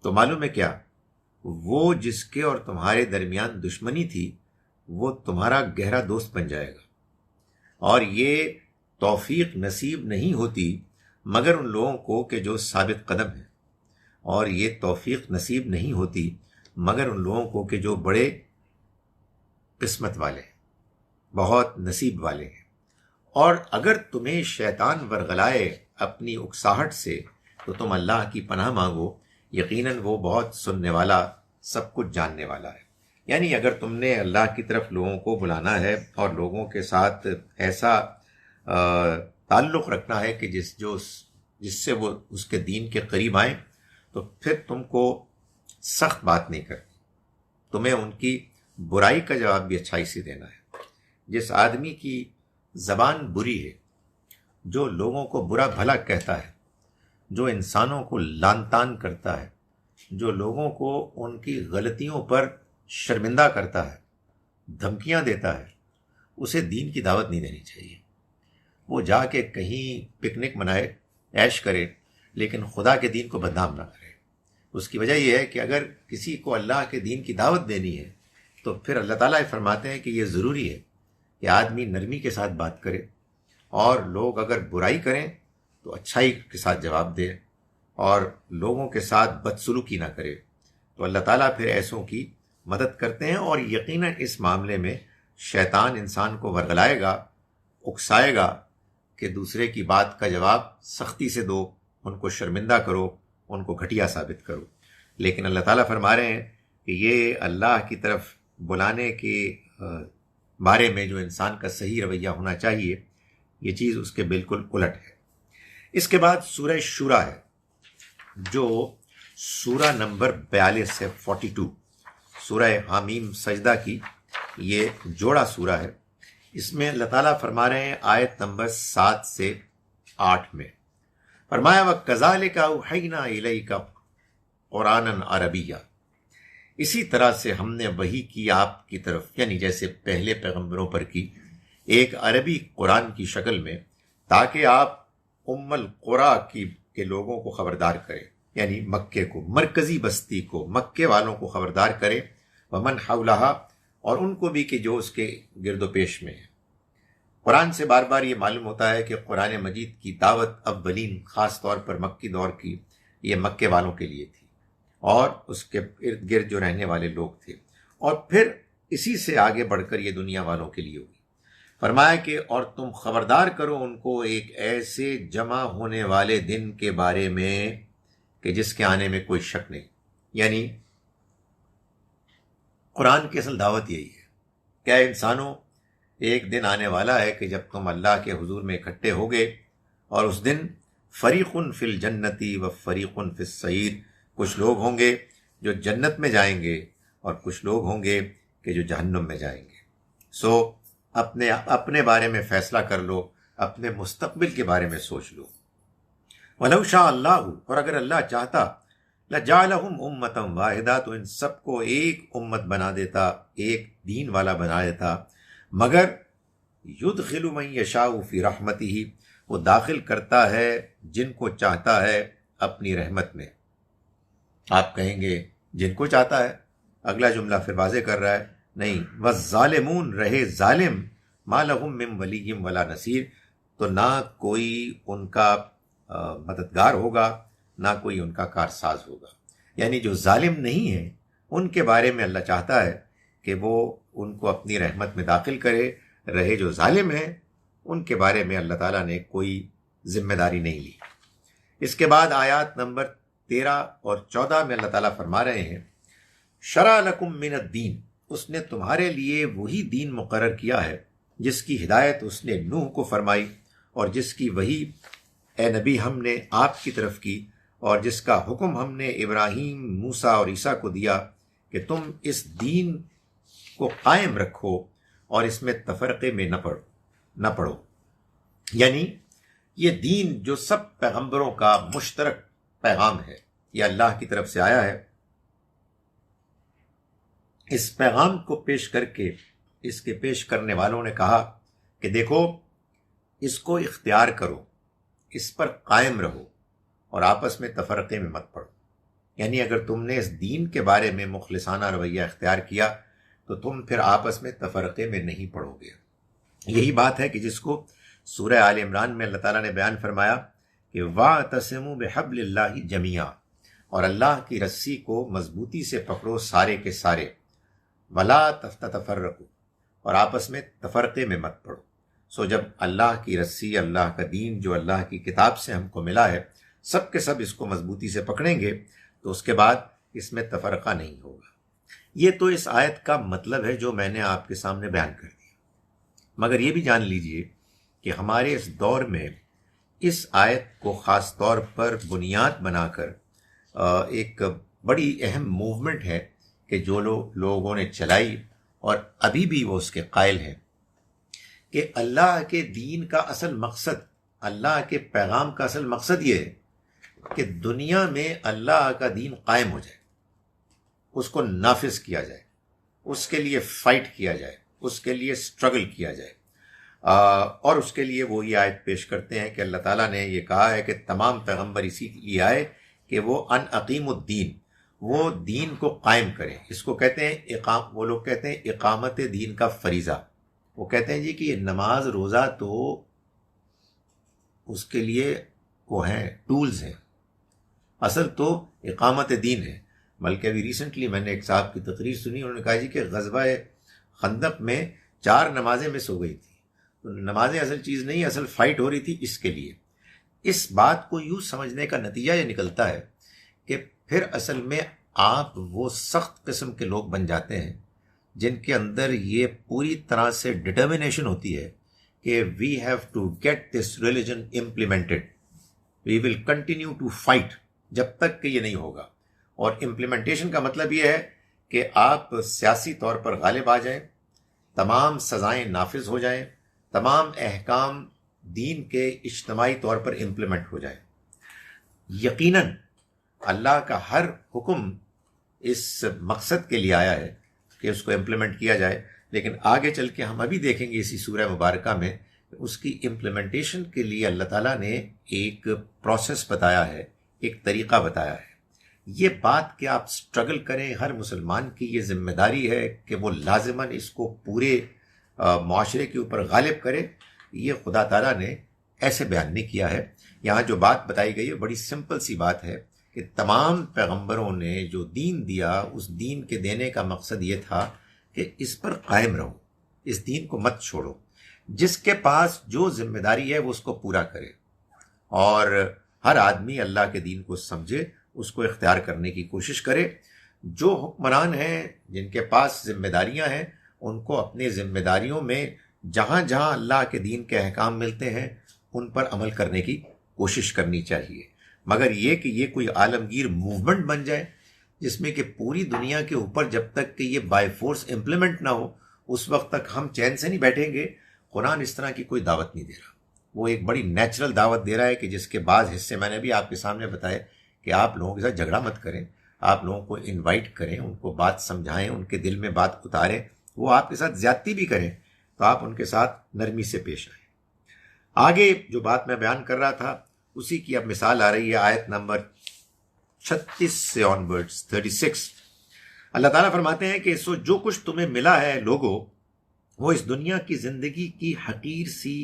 تو معلوم ہے کیا، وہ جس کے اور تمہارے درمیان دشمنی تھی وہ تمہارا گہرا دوست بن جائے گا۔ اور یہ توفیق نصیب نہیں ہوتی مگر ان لوگوں کو کہ جو ثابت قدم ہیں، اور یہ توفیق نصیب نہیں ہوتی مگر ان لوگوں کو کہ جو بڑے قسمت والے ہیں، بہت نصیب والے ہیں۔ اور اگر تمہیں شیطان ورغلائے اپنی اکساہٹ سے تو تم اللہ کی پناہ مانگو، یقیناً وہ بہت سننے والا، سب کچھ جاننے والا ہے۔ یعنی اگر تم نے اللہ کی طرف لوگوں کو بلانا ہے اور لوگوں کے ساتھ ایسا تعلق رکھنا ہے کہ جس سے وہ اس کے دین کے قریب آئیں، تو پھر تم کو سخت بات نہیں کرنی، تمہیں ان کی برائی کا جواب بھی اچھائی سے دینا ہے۔ جس آدمی کی زبان بری ہے، جو لوگوں کو برا بھلا کہتا ہے، جو انسانوں کو لعن طعن کرتا ہے، جو لوگوں کو ان کی غلطیوں پر شرمندہ کرتا ہے، دھمکیاں دیتا ہے، اسے دین کی دعوت نہیں دینی چاہیے۔ وہ جا کے کہیں پکنک منائے، عیش کرے، لیکن خدا کے دین کو بدنام نہ کرے۔ اس کی وجہ یہ ہے کہ اگر کسی کو اللہ کے دین کی دعوت دینی ہے تو پھر اللہ تعالیٰ فرماتے ہیں کہ یہ ضروری ہے کہ آدمی نرمی کے ساتھ بات کرے، اور لوگ اگر برائی کریں تو اچھائی کے ساتھ جواب دے، اور لوگوں کے ساتھ بدسلوکی نہ کرے۔ تو اللہ تعالیٰ پھر ایسوں کی مدد کرتے ہیں، اور یقیناً اس معاملے میں شیطان انسان کو ورغلائے گا، اکسائے گا کہ دوسرے کی بات کا جواب سختی سے دو، ان کو شرمندہ کرو، ان کو گھٹیا ثابت کرو۔ لیکن اللہ تعالیٰ فرما رہے ہیں کہ یہ اللہ کی طرف بلانے کے بارے میں جو انسان کا صحیح رویہ ہونا چاہیے، یہ چیز اس کے بالکل الٹ ہے۔ اس کے بعد سورہ شورا ہے، جو سورہ نمبر 42 سے 42، سورہ حامیم سجدہ کی یہ جوڑا سورہ ہے۔ اس میں اللہ تعالیٰ فرما رہے ہیں آیت نمبر 7 سے 8 میں، فرمایا وَكَذَلِكَ أَوْحَيْنَا إِلَيْكَ قُرْآنًا عَرَبِيًّا، اسی طرح سے ہم نے وحی کی آپ کی طرف، یعنی جیسے پہلے پیغمبروں پر کی، ایک عربی قرآن کی شکل میں، تاکہ آپ القریٰ کے لوگوں کو خبردار کریں، یعنی مکے کو، مرکزی بستی کو، مکے والوں کو خبردار کریں، ومن حولہا، اور ان کو بھی کہ جو اس کے گرد و پیش میں ہے۔ قرآن سے بار بار یہ معلوم ہوتا ہے کہ قرآن مجید کی دعوت اولین، خاص طور پر مکی دور کی، یہ مکے والوں کے لیے تھی، اور اس کے ارد گرد جو رہنے والے لوگ تھے، اور پھر اسی سے آگے بڑھ کر یہ دنیا والوں کے لیے ہوگی۔ فرمایا کہ اور تم خبردار کرو ان کو ایک ایسے جمع ہونے والے دن کے بارے میں کہ جس کے آنے میں کوئی شک نہیں۔ یعنی قرآن کی اصل دعوت یہی ہے، کیا انسانوں، ایک دن آنے والا ہے کہ جب تم اللہ کے حضور میں اکٹھے ہوگے، اور اس دن فریق فی الجنتی و فریق فی السعیر، کچھ لوگ ہوں گے جو جنت میں جائیں گے، اور کچھ لوگ ہوں گے کہ جو جہنم میں جائیں گے۔ سو اپنے بارے میں فیصلہ کر لو، اپنے مستقبل کے بارے میں سوچ لو۔ وَلَوْ شَاءَ اللَّهُ، اور اگر اللہ چاہتا، لَجَعَلَهُمْ أُمَّةً وَاحِدَةً، تو ان سب کو ایک امت بنا دیتا، ایک دین والا بنا دیتا، مگر يُدْخِلُ مَن يَشَاءُ فِي رَحْمَتِهِ، وہ داخل کرتا ہے جن کو چاہتا ہے اپنی رحمت میں۔ آپ کہیں گے جن کو چاہتا ہے، اگلا جملہ پھر واضح کر رہا ہے، نہیں، وَالظَّالِمُونَ، رہے ظالم، مَا لَهُم مِّن وَلِيٍّ وَلَا نَصِيرٍ، تو نہ کوئی ان کا مددگار ہوگا، نہ کوئی ان کا کارساز ہوگا۔ یعنی جو ظالم نہیں ہیں ان کے بارے میں اللہ چاہتا ہے کہ وہ ان کو اپنی رحمت میں داخل کرے، رہے جو ظالم ہیں ان کے بارے میں اللہ تعالیٰ نے کوئی ذمہ داری نہیں لی۔ اس کے بعد آیات نمبر 13 اور 14 میں اللہ تعالیٰ فرما رہے ہیں شرع لکم من الدین، اس نے تمہارے لیے وہی دین مقرر کیا ہے جس کی ہدایت اس نے نوح کو فرمائی، اور جس کی وہی اے نبی ہم نے آپ کی طرف کی، اور جس کا حکم ہم نے ابراہیم، موسیٰ اور عیسیٰ کو دیا کہ تم اس دین کو قائم رکھو اور اس میں تفرقے میں نہ پڑو۔ یعنی یہ دین جو سب پیغمبروں کا مشترک پیغام ہے، یہ اللہ کی طرف سے آیا ہے، اس پیغام کو پیش کر کے اس کے پیش کرنے والوں نے کہا کہ دیکھو، اس کو اختیار کرو، اس پر قائم رہو، اور آپس میں تفرقے میں مت پڑو۔ یعنی اگر تم نے اس دین کے بارے میں مخلصانہ رویہ اختیار کیا تو تم پھر آپس میں تفرقے میں نہیں پڑو گے۔ یہی بات ہے کہ جس کو سورہ آل عمران میں اللہ تعالیٰ نے بیان فرمایا کہ وَاعْتَصِمُوا بِحَبْلِ اللَّهِ جَمِيعًا، اور اللہ کی رسی کو مضبوطی سے پکڑو سارے کے سارے، وَلَا تَفَرَّقُوا، اور آپس میں تفرقے میں مت پڑو۔ سو جب اللہ کی رسی، اللہ کا دین جو اللہ کی کتاب سے ہم کو ملا ہے، سب کے سب اس کو مضبوطی سے پکڑیں گے تو اس کے بعد اس میں تفرقہ نہیں ہوگا۔ یہ تو اس آیت کا مطلب ہے جو میں نے آپ کے سامنے بیان کر دیا، مگر یہ بھی جان لیجئے کہ ہمارے اس دور میں اس آیت کو خاص طور پر بنیاد بنا کر ایک بڑی اہم موومنٹ ہے کہ جو لوگوں نے چلائی، اور ابھی بھی وہ اس کے قائل ہیں کہ اللہ کے دین کا اصل مقصد، اللہ کے پیغام کا اصل مقصد یہ ہے کہ دنیا میں اللہ کا دین قائم ہو جائے، اس کو نافذ کیا جائے، اس کے لیے فائٹ کیا جائے، اس کے لیے سٹرگل کیا جائے۔ اور اس کے لیے وہ یہ آیت پیش کرتے ہیں کہ اللہ تعالیٰ نے یہ کہا ہے کہ تمام پیغمبر اسی لیے آئے کہ وہ ان اقیم الدین، وہ دین کو قائم کریں۔ اس کو کہتے ہیں وہ لوگ کہتے ہیں اقامت دین کا فریضہ۔ وہ کہتے ہیں جی کہ یہ نماز روزہ تو اس کے لیے وہ ہیں، ٹولز ہیں، اصل تو اقامت دین ہے۔ بلکہ ابھی ریسنٹلی میں نے ایک صاحب کی تقریر سنی، انہوں نے کہا جی کہ غزوہ خندق میں 4 نمازیں مس ہو گئی تھی، تو نمازیں اصل چیز نہیں، اصل فائٹ ہو رہی تھی اس کے لیے۔ اس بات کو یوں سمجھنے کا نتیجہ یہ نکلتا ہے کہ پھر اصل میں آپ وہ سخت قسم کے لوگ بن جاتے ہیں جن کے اندر یہ پوری طرح سے ڈٹرمنیشن ہوتی ہے کہ we have to get this religion implemented, we will continue to fight جب تک کہ یہ نہیں ہوگا۔ اور امپلیمنٹیشن کا مطلب یہ ہے کہ آپ سیاسی طور پر غالب آ جائیں، تمام سزائیں نافذ ہو جائیں، تمام احکام دین کے اجتماعی طور پر امپلیمنٹ ہو جائیں۔ یقیناً اللہ کا ہر حکم اس مقصد کے لیے آیا ہے کہ اس کو امپلیمنٹ کیا جائے، لیکن آگے چل کے ہم ابھی دیکھیں گے اسی سورہ مبارکہ میں اس کی امپلیمنٹیشن کے لیے اللہ تعالیٰ نے ایک پروسیس بتایا ہے، ایک طریقہ بتایا ہے۔ یہ بات کہ آپ سٹرگل کریں، ہر مسلمان کی یہ ذمہ داری ہے کہ وہ لازماً اس کو پورے معاشرے کے اوپر غالب کرے، یہ خدا تعالیٰ نے ایسے بیان نہیں کیا ہے۔ یہاں جو بات بتائی گئی ہے بڑی سمپل سی بات ہے کہ تمام پیغمبروں نے جو دین دیا، اس دین کے دینے کا مقصد یہ تھا کہ اس پر قائم رہو، اس دین کو مت چھوڑو، جس کے پاس جو ذمہ داری ہے وہ اس کو پورا کرے، اور ہر آدمی اللہ کے دین کو سمجھے، اس کو اختیار کرنے کی کوشش کرے۔ جو حکمران ہیں، جن کے پاس ذمہ داریاں ہیں، ان کو اپنی ذمہ داریوں میں جہاں جہاں اللہ کے دین کے احکام ملتے ہیں ان پر عمل کرنے کی کوشش کرنی چاہیے، مگر یہ کہ یہ کوئی عالمگیر موومنٹ بن جائے جس میں کہ پوری دنیا کے اوپر جب تک کہ یہ بائی فورس امپلیمنٹ نہ ہو اس وقت تک ہم چین سے نہیں بیٹھیں گے۔ قرآن اس طرح کی کوئی دعوت نہیں دے رہا، وہ ایک بڑی نیچرل دعوت دے رہا ہے کہ جس کے بعض حصے میں نے بھی آپ کے سامنے بتائے کہ آپ لوگوں کے ساتھ جھگڑا مت کریں، آپ لوگوں کو انوائٹ کریں، ان کو بات سمجھائیں، ان کے دل میں بات اتاریں، وہ آپ کے ساتھ زیادتی بھی کریں تو آپ ان کے ساتھ نرمی سے پیش آئیں۔ آگے جو بات میں بیان کر رہا تھا اسی کی اب مثال آ رہی ہے آیت نمبر 36 سے آنورڈز 36۔ اللہ تعالیٰ فرماتے ہیں کہ سو جو کچھ تمہیں ملا ہے لوگوں، وہ اس دنیا کی زندگی کی حقیر سی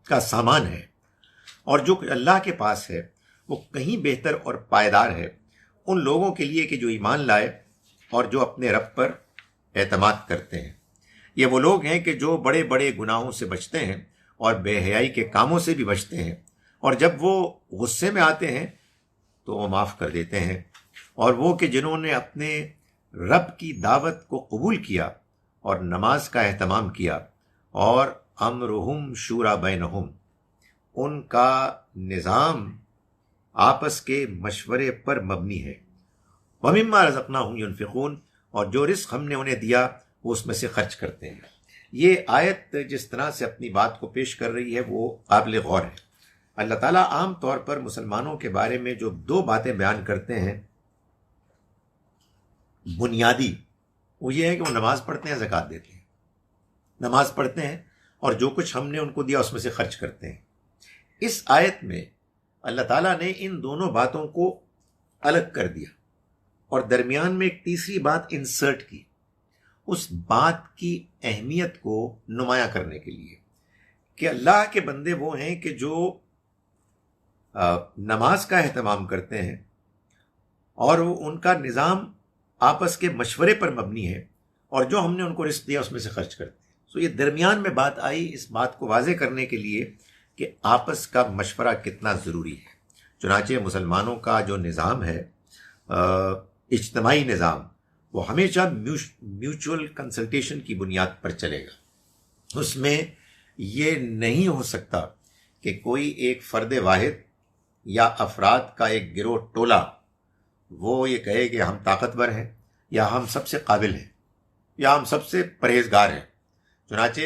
کا سامان ہے، اور جو کچھ اللہ کے پاس ہے وہ کہیں بہتر اور پائیدار ہے ان لوگوں کے لیے کہ جو ایمان لائے اور جو اپنے رب پر اعتماد کرتے ہیں۔ یہ وہ لوگ ہیں کہ جو بڑے بڑے گناہوں سے بچتے ہیں اور بے حیائی کے کاموں سے بھی بچتے ہیں، اور جب وہ غصے میں آتے ہیں تو وہ معاف کر دیتے ہیں، اور وہ کہ جنہوں نے اپنے رب کی دعوت کو قبول کیا اور نماز کا اہتمام کیا، اور امرہم شورا بینہم، ان کا نظام آپس کے مشورے پر مبنی ہے، وَمِمَّا رَزَقْنَاهُمْ يُنْفِقُونَ، اور جو رزق ہم نے انہیں دیا وہ اس میں سے خرچ کرتے ہیں۔ یہ آیت جس طرح سے اپنی بات کو پیش کر رہی ہے وہ قابل غور ہے۔ اللہ تعالیٰ عام طور پر مسلمانوں کے بارے میں جو 2 باتیں بیان کرتے ہیں بنیادی، وہ یہ ہے کہ وہ نماز پڑھتے ہیں، زکوٰۃ دیتے ہیں، نماز پڑھتے ہیں اور جو کچھ ہم نے ان کو دیا اس میں سے خرچ کرتے ہیں۔ اس آیت میں اللہ تعالیٰ نے ان دونوں باتوں کو الگ کر دیا اور درمیان میں ایک تیسری بات انسرٹ کی، اس بات کی اہمیت کو نمایاں کرنے کے لیے کہ اللہ کے بندے وہ ہیں کہ جو نماز کا اہتمام کرتے ہیں اور ان کا نظام آپس کے مشورے پر مبنی ہے، اور جو ہم نے ان کو رزق دیا اس میں سے خرچ کرتے ہیں۔ سو یہ درمیان میں بات آئی اس بات کو واضح کرنے کے لیے کہ آپس کا مشورہ کتنا ضروری ہے۔ چنانچہ مسلمانوں کا جو نظام ہے، اجتماعی نظام، وہ ہمیشہ میوچول کنسلٹیشن کی بنیاد پر چلے گا۔ اس میں یہ نہیں ہو سکتا کہ کوئی ایک فرد واحد یا افراد کا ایک گروہ ٹولہ وہ یہ کہے کہ ہم طاقتور ہیں یا ہم سب سے قابل ہیں، یا ہم سب سے پرہیزگار ہیں، چنانچہ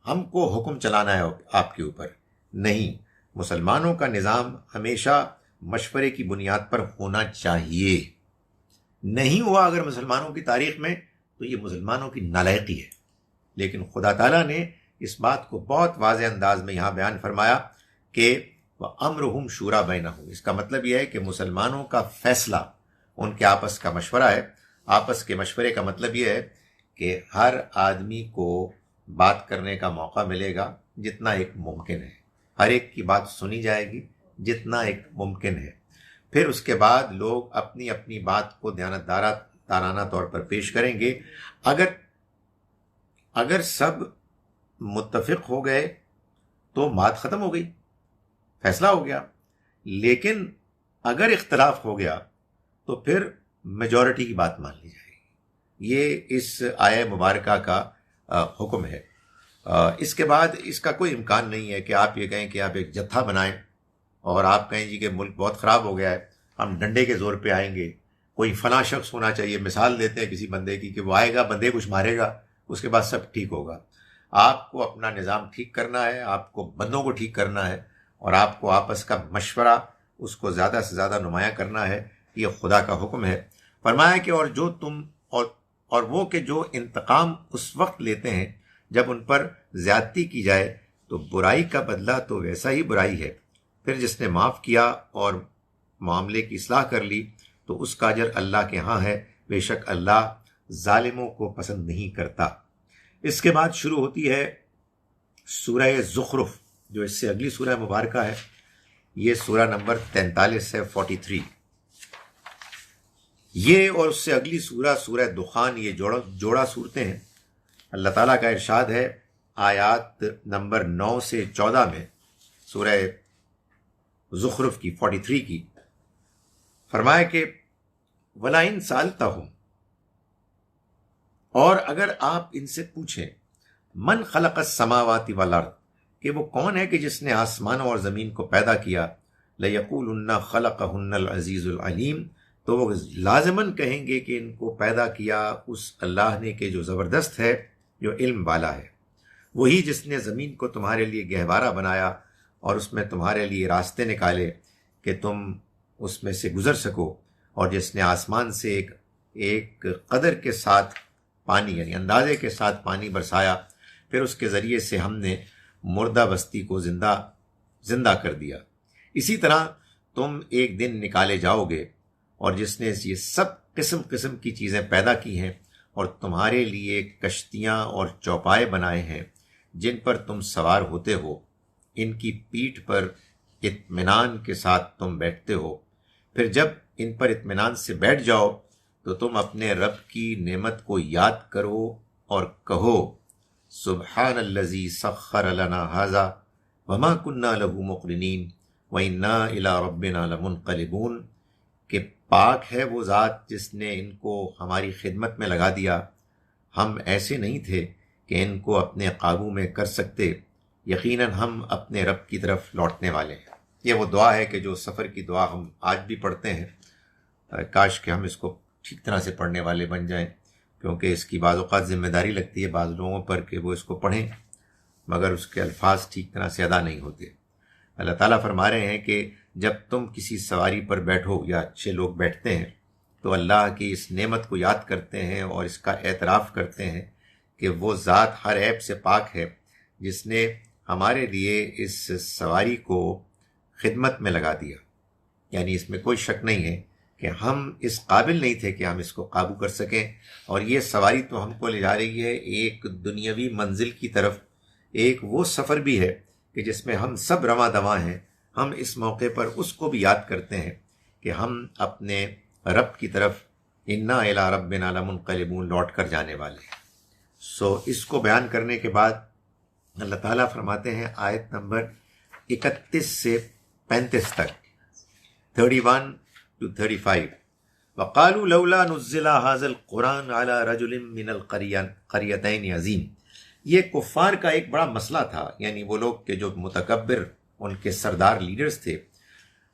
ہم کو حکم چلانا ہے آپ کے اوپر؟ نہیں، مسلمانوں کا نظام ہمیشہ مشورے کی بنیاد پر ہونا چاہیے۔ نہیں ہوا اگر مسلمانوں کی تاریخ میں تو یہ مسلمانوں کی نالائقی ہے۔ لیکن خدا تعالیٰ نے اس بات کو بہت واضح انداز میں یہاں بیان فرمایا کہ وَأَمْرُهُمْ شُورَى بَيْنَهُمْ۔ اس کا مطلب یہ ہے کہ مسلمانوں کا فیصلہ ان کے آپس کا مشورہ ہے۔ آپس کے مشورے کا مطلب یہ ہے کہ ہر آدمی کو بات کرنے کا موقع ملے گا جتنا ایک ممکن ہے، ہر ایک کی بات سنی جائے گی جتنا ایک ممکن ہے، پھر اس کے بعد لوگ اپنی اپنی بات کو دیانتدارانہ طور پر پیش کریں گے۔ اگر سب متفق ہو گئے تو بات ختم ہو گئی، فیصلہ ہو گیا۔ لیکن اگر اختلاف ہو گیا تو پھر میجورٹی کی بات مان لی جائے گی۔ یہ اس آیہ مبارکہ کا حکم ہے۔ اس کے بعد اس کا کوئی امکان نہیں ہے کہ آپ یہ کہیں کہ آپ ایک جتھا بنائیں اور آپ کہیں جی کہ ملک بہت خراب ہو گیا ہے، ہم ڈنڈے کے زور پہ آئیں گے، کوئی فلاں شخص ہونا چاہیے۔ مثال دیتے ہیں کسی بندے کی کہ وہ آئے گا، بندے کچھ مارے گا، اس کے بعد سب ٹھیک ہوگا۔ آپ کو اپنا نظام ٹھیک کرنا ہے، آپ کو بندوں کو ٹھیک کرنا ہے، اور آپ کو آپس کا مشورہ اس کو زیادہ سے زیادہ نمایاں کرنا ہے۔ یہ خدا کا حکم ہے۔ فرمایا کہ اور وہ کہ جو انتقام اس وقت لیتے ہیں جب ان پر زیادتی کی جائے، تو برائی کا بدلہ تو ویسا ہی برائی ہے، پھر جس نے معاف کیا اور معاملے کی اصلاح کر لی تو اس کا اجر اللہ کے ہاں ہے، بے شک اللہ ظالموں کو پسند نہیں کرتا۔ اس کے بعد شروع ہوتی ہے سورہ زخرف، جو اس سے اگلی سورہ مبارکہ ہے۔ یہ سورہ نمبر 43 ہے، 43۔ یہ اور اس سے اگلی سورہ دخان، یہ جوڑا صورتیں ہیں۔ اللہ تعالیٰ کا ارشاد ہے آیات نمبر 9 سے 14 میں سورہ زخرف کی 43 کی، فرمایا کہ وَلَئِن سَأَلْتَهُمْ، اور اگر آپ ان سے پوچھیں من خلق السماوات والارض، کہ وہ کون ہے کہ جس نے آسمانوں اور زمین کو پیدا کیا، لَيَقُولُنَّ خَلَقَهُنَّ الْعَزِيزُ الْعَلِيمُ، تو وہ لازماً کہیں گے کہ ان کو پیدا کیا اس اللہ نے کہ جو زبردست ہے، جو علم والا ہے۔ وہی جس نے زمین کو تمہارے لیے گہوارہ بنایا اور اس میں تمہارے لیے راستے نکالے کہ تم اس میں سے گزر سکو، اور جس نے آسمان سے ایک قدر کے ساتھ پانی، یعنی اندازے کے ساتھ پانی برسایا، پھر اس کے ذریعے سے ہم نے مردہ بستی کو زندہ کر دیا۔ اسی طرح تم ایک دن نکالے جاؤ گے، اور جس نے یہ سب قسم قسم کی چیزیں پیدا کی ہیں اور تمہارے لیے کشتیاں اور چوپائے بنائے ہیں جن پر تم سوار ہوتے ہو، ان کی پیٹھ پر اطمینان کے ساتھ تم بیٹھتے ہو، پھر جب ان پر اطمینان سے بیٹھ جاؤ تو تم اپنے رب کی نعمت کو یاد کرو اور کہو سبحان الذی سخر لنا ھذا وما کنا لہ مقرنین وإنا الی ربنا لمنقلبون، کہ پاک ہے وہ ذات جس نے ان کو ہماری خدمت میں لگا دیا، ہم ایسے نہیں تھے کہ ان کو اپنے قابو میں کر سکتے، یقیناً ہم اپنے رب کی طرف لوٹنے والے ہیں۔ یہ وہ دعا ہے کہ جو سفر کی دعا ہم آج بھی پڑھتے ہیں۔ کاش کہ ہم اس کو ٹھیک طرح سے پڑھنے والے بن جائیں، کیونکہ اس کی بعض اوقات ذمہ داری لگتی ہے بعض لوگوں پر کہ وہ اس کو پڑھیں، مگر اس کے الفاظ ٹھیک طرح سے ادا نہیں ہوتے۔ اللہ تعالیٰ فرما رہے ہیں کہ جب تم کسی سواری پر بیٹھو یا اچھے لوگ بیٹھتے ہیں تو اللہ کی اس نعمت کو یاد کرتے ہیں اور اس کا اعتراف کرتے ہیں کہ وہ ذات ہر عیب سے پاک ہے جس نے ہمارے لیے اس سواری کو خدمت میں لگا دیا۔ یعنی اس میں کوئی شک نہیں ہے کہ ہم اس قابل نہیں تھے کہ ہم اس کو قابو کر سکیں، اور یہ سواری تو ہم کو لے جا رہی ہے ایک دنیاوی منزل کی طرف، ایک وہ سفر بھی ہے کہ جس میں ہم سب رواں دواں ہیں۔ ہم اس موقع پر اس کو بھی یاد کرتے ہیں کہ ہم اپنے رب کی طرف انا الی ربنا لمنقلبون لوٹ کر جانے والے ہیں۔ اس کو بیان کرنے کے بعد اللہ تعالیٰ فرماتے ہیں آیت نمبر 31 سے 35 تک، 31 to 35، وَقَالُوا لَوْلَا نُزِّلَ هَذَا الْقُرْآنُ عَلَى رَجُلٍ مِّنَ الْقَرْيَتَيْنِ عَظِيمٍ۔ یہ کفار کا ایک بڑا مسئلہ تھا، یعنی وہ لوگ کہ جو متکبر ان کے سردار لیڈرز تھے،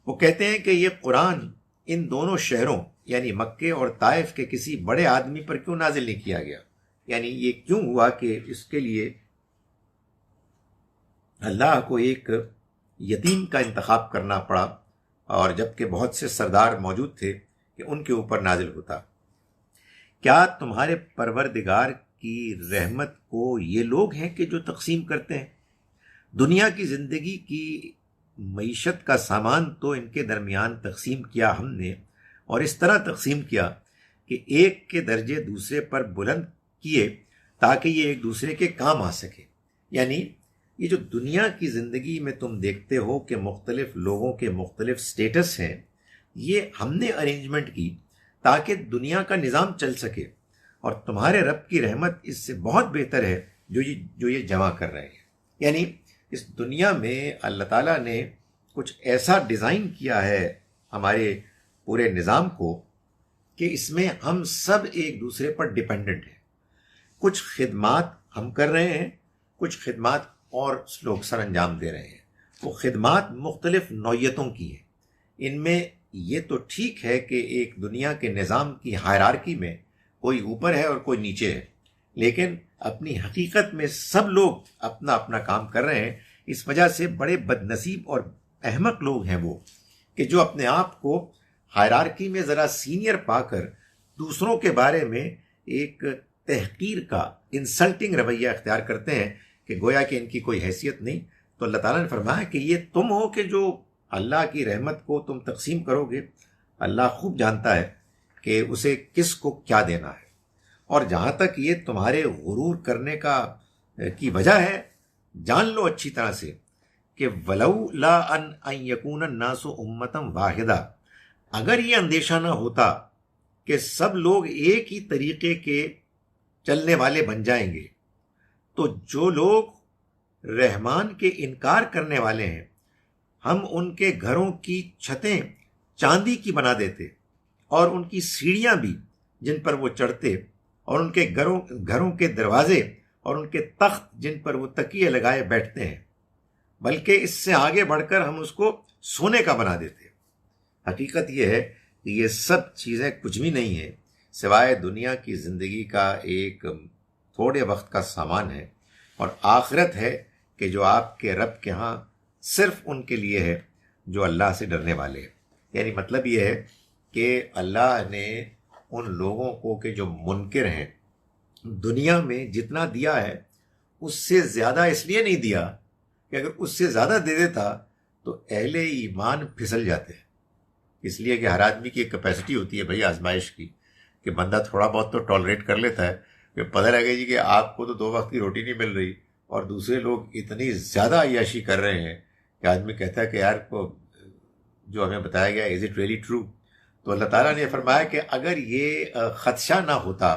وہ کہتے ہیں کہ یہ قرآن ان دونوں شہروں یعنی مکے اور طائف کے کسی بڑے آدمی پر کیوں نازل نہیں کیا گیا؟ یعنی یہ کیوں ہوا کہ اس کے لیے اللہ کو ایک یتیم کا انتخاب کرنا پڑا، اور جبکہ بہت سے سردار موجود تھے کہ ان کے اوپر نازل ہوتا؟ کیا تمہارے پروردگار کی رحمت کو یہ لوگ ہیں کہ جو تقسیم کرتے ہیں؟ دنیا کی زندگی کی معیشت کا سامان تو ان کے درمیان تقسیم کیا ہم نے، اور اس طرح تقسیم کیا کہ ایک کے درجے دوسرے پر بلند کیے تاکہ یہ ایک دوسرے کے کام آ سکے۔ یعنی یہ جو دنیا کی زندگی میں تم دیکھتے ہو کہ مختلف لوگوں کے مختلف سٹیٹس ہیں، یہ ہم نے ارینجمنٹ کی تاکہ دنیا کا نظام چل سکے، اور تمہارے رب کی رحمت اس سے بہت بہتر ہے جو یہ جمع کر رہے ہیں۔ یعنی اس دنیا میں اللہ تعالیٰ نے کچھ ایسا ڈیزائن کیا ہے ہمارے پورے نظام کو کہ اس میں ہم سب ایک دوسرے پر ڈیپینڈنٹ ہیں۔ کچھ خدمات ہم کر رہے ہیں، کچھ خدمات اور لوگ سر انجام دے رہے ہیں۔ وہ خدمات مختلف نوعیتوں کی ہیں۔ ان میں یہ تو ٹھیک ہے کہ ایک دنیا کے نظام کی ہائرارکی میں کوئی اوپر ہے اور کوئی نیچے ہے، لیکن اپنی حقیقت میں سب لوگ اپنا اپنا کام کر رہے ہیں۔ اس وجہ سے بڑے بد نصیب اور احمق لوگ ہیں وہ کہ جو اپنے آپ کو ہائرارکی میں ذرا سینئر پا کر دوسروں کے بارے میں ایک تحقیر کا انسلٹنگ رویہ اختیار کرتے ہیں کہ گویا کہ ان کی کوئی حیثیت نہیں۔ تو اللہ تعالیٰ نے فرمایا کہ یہ تم ہو کہ جو اللہ کی رحمت کو تم تقسیم کرو گے۔ اللہ خوب جانتا ہے کہ اسے کس کو کیا دینا ہے، اور جہاں تک یہ تمہارے غرور کرنے کی وجہ ہے، جان لو اچھی طرح سے کہ وَلَوْلَا أَنْ يَكُونَ النَّاسُ أُمَّةً وَاحِدَةً، اگر یہ اندیشہ نہ ہوتا کہ سب لوگ ایک ہی طریقے کے چلنے والے بن جائیں گے، تو جو لوگ رحمان کے انکار کرنے والے ہیں ہم ان کے گھروں کی چھتیں چاندی کی بنا دیتے، اور ان کی سیڑھیاں بھی جن پر وہ چڑھتے، اور ان کے گھروں کے دروازے اور ان کے تخت جن پر وہ تکیے لگائے بیٹھتے ہیں، بلکہ اس سے آگے بڑھ کر ہم اس کو سونے کا بنا دیتے۔ حقیقت یہ ہے کہ یہ سب چیزیں کچھ بھی نہیں ہیں سوائے دنیا کی زندگی کا ایک تھوڑے وقت کا سامان ہے، اور آخرت ہے کہ جو آپ کے رب کے ہاں صرف ان کے لیے ہے جو اللہ سے ڈرنے والے ہیں۔ یعنی مطلب یہ ہے کہ اللہ نے ان لوگوں کو کہ جو منکر ہیں دنیا میں جتنا دیا ہے اس سے زیادہ اس لیے نہیں دیا کہ اگر اس سے زیادہ دے دیتا تو اہل ایمان پھسل جاتے ہیں۔ اس لیے کہ ہر آدمی کی ایک کیپیسٹی ہوتی ہے بھائی آزمائش کی، کہ بندہ تھوڑا بہت تو ٹالریٹ کر لیتا ہے، کہ پتہ لگے جی کہ آپ کو تو 2 وقت کی روٹی نہیں مل رہی اور دوسرے لوگ اتنی زیادہ عیاشی کر رہے ہیں کہ آدمی کہتا ہے کہ یار کو جو ہمیں بتایا گیا از اٹ ریئلی ٹرو؟ تو اللہ تعالیٰ نے فرمایا کہ اگر یہ خدشہ نہ ہوتا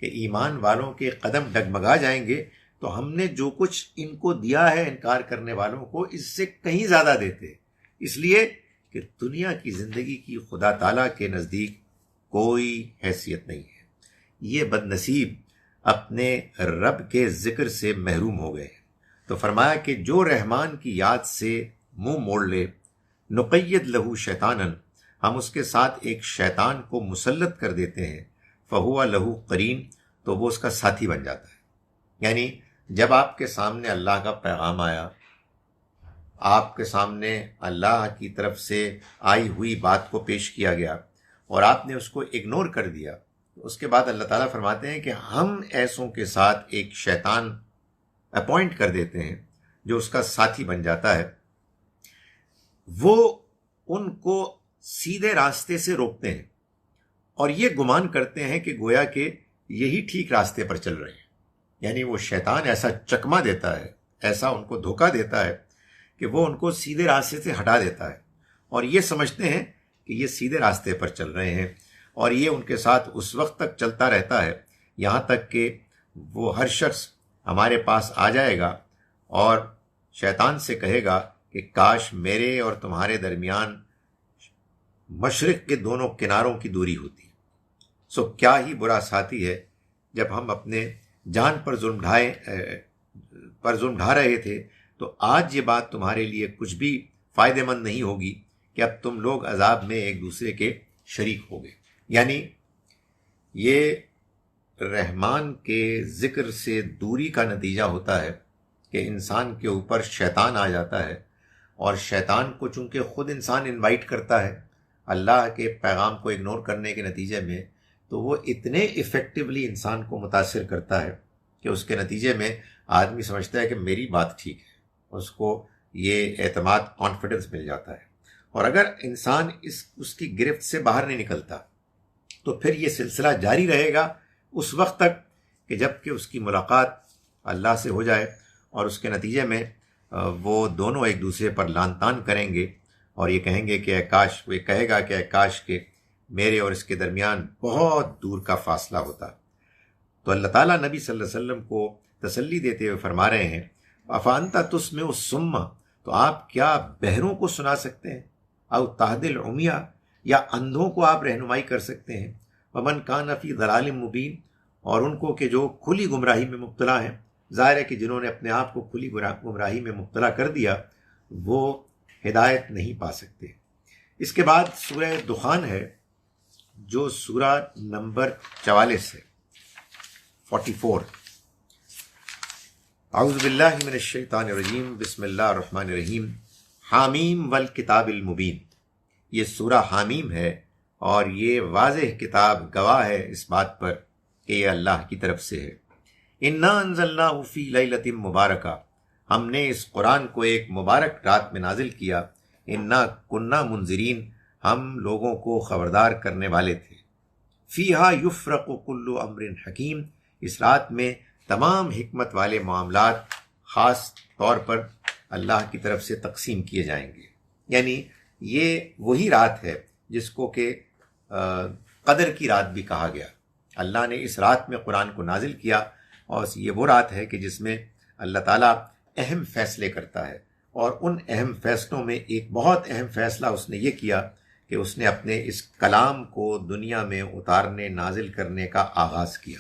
کہ ایمان والوں کے قدم ڈگمگا جائیں گے تو ہم نے جو کچھ ان کو دیا ہے انکار کرنے والوں کو اس سے کہیں زیادہ دیتے، اس لیے کہ دنیا کی زندگی کی خدا تعالیٰ کے نزدیک کوئی حیثیت نہیں ہے۔ یہ بد نصیب اپنے رب کے ذکر سے محروم ہو گئے۔ تو فرمایا کہ جو رحمان کی یاد سے منہ موڑ لے، نقید لہو شیطانن، ہم اس کے ساتھ ایک شیطان کو مسلط کر دیتے ہیں، فہو لہو قرین، تو وہ اس کا ساتھی بن جاتا ہے۔ یعنی جب آپ کے سامنے اللہ کا پیغام آیا، آپ کے سامنے اللہ کی طرف سے آئی ہوئی بات کو پیش کیا گیا اور آپ نے اس کو اگنور کر دیا، اس کے بعد اللہ تعالیٰ فرماتے ہیں کہ ہم ایسوں کے ساتھ ایک شیطان اپوائنٹ کر دیتے ہیں جو اس کا ساتھی بن جاتا ہے۔ وہ ان کو سیدھے راستے سے روکتے ہیں اور یہ گمان کرتے ہیں کہ گویا کہ یہی ٹھیک راستے پر چل رہے ہیں۔ یعنی وہ شیطان ایسا چکما دیتا ہے، ایسا ان کو دھوکہ دیتا ہے کہ وہ ان کو سیدھے راستے سے ہٹا دیتا ہے، اور یہ سمجھتے ہیں کہ یہ سیدھے راستے پر چل رہے ہیں، اور یہ ان کے ساتھ اس وقت تک چلتا رہتا ہے یہاں تک کہ وہ ہر شخص ہمارے پاس آ جائے گا اور شیطان سے کہے گا کہ کاش میرے اور تمہارے درمیان مشرق کے دونوں کناروں کی دوری ہوتی۔ سو کیا ہی برا ساتھی ہے جب ہم اپنے جان پر ظلم ڈھا رہے تھے، تو آج یہ بات تمہارے لیے کچھ بھی فائدہ مند نہیں ہوگی کہ اب تم لوگ عذاب میں ایک دوسرے کے شریک ہو گئے۔ یعنی یہ رحمان کے ذکر سے دوری کا نتیجہ ہوتا ہے کہ انسان کے اوپر شیطان آ جاتا ہے، اور شیطان کو چونکہ خود انسان انوائٹ کرتا ہے اللہ کے پیغام کو اگنور کرنے کے نتیجے میں، تو وہ اتنے ایفیکٹولی انسان کو متاثر کرتا ہے کہ اس کے نتیجے میں آدمی سمجھتا ہے کہ میری بات ٹھیک ہے، اس کو یہ اعتماد، کانفیڈنس مل جاتا ہے۔ اور اگر انسان اس کی گرفت سے باہر نہیں نکلتا تو پھر یہ سلسلہ جاری رہے گا اس وقت تک کہ جب کہ اس کی ملاقات اللہ سے ہو جائے، اور اس کے نتیجے میں وہ دونوں ایک دوسرے پر لان تان کریں گے اور یہ کہیں گے کہ اے کاش، وہ کہے گا کہ اے کاش کہ میرے اور اس کے درمیان بہت دور کا فاصلہ ہوتا۔ تو اللہ تعالیٰ نبی صلی اللہ علیہ وسلم کو تسلی دیتے ہوئے فرما رہے ہیں، افانتا تسمع الصم، تو آپ کیا بہروں کو سنا سکتے ہیں، او تہدی العمیٰ، یا اندھوں کو آپ رہنمائی کر سکتے ہیں، ومن کان فی ضلال مبین، اور ان کو کہ جو کھلی گمراہی میں مبتلا ہیں۔ ظاہر ہے کہ جنہوں نے اپنے آپ کو کھلی گمراہی میں مبتلا کر دیا وہ ہدایت نہیں پا سکتے۔ اس کے بعد سورہ دخان ہے جو سورہ نمبر 44 ہے، 44۔ اعوذ باللہ من الشیطان الرجیم، بسم اللہ الرحمن الرحیم۔ حامیم والکتاب المبین، یہ سورہ حامیم ہے اور یہ واضح کتاب گواہ ہے اس بات پر کہ یہ اللہ کی طرف سے ہے۔ انا انزلناہ فی لیلۃ مبارکہ، ہم نے اس قرآن کو ایک مبارک رات میں نازل کیا۔ انا کننا منذرین، ہم لوگوں کو خبردار کرنے والے تھے۔ فیہا یفرق کل امر حکیم، اس رات میں تمام حکمت والے معاملات خاص طور پر اللہ کی طرف سے تقسیم کیے جائیں گے۔ یعنی یہ وہی رات ہے جس کو کہ قدر کی رات بھی کہا گیا۔ اللہ نے اس رات میں قرآن کو نازل کیا، اور یہ وہ رات ہے کہ جس میں اللہ تعالیٰ اہم فیصلے کرتا ہے، اور ان اہم فیصلوں میں ایک بہت اہم فیصلہ اس نے یہ کیا کہ اس نے اپنے اس کلام کو دنیا میں اتارنے، نازل کرنے کا آغاز کیا۔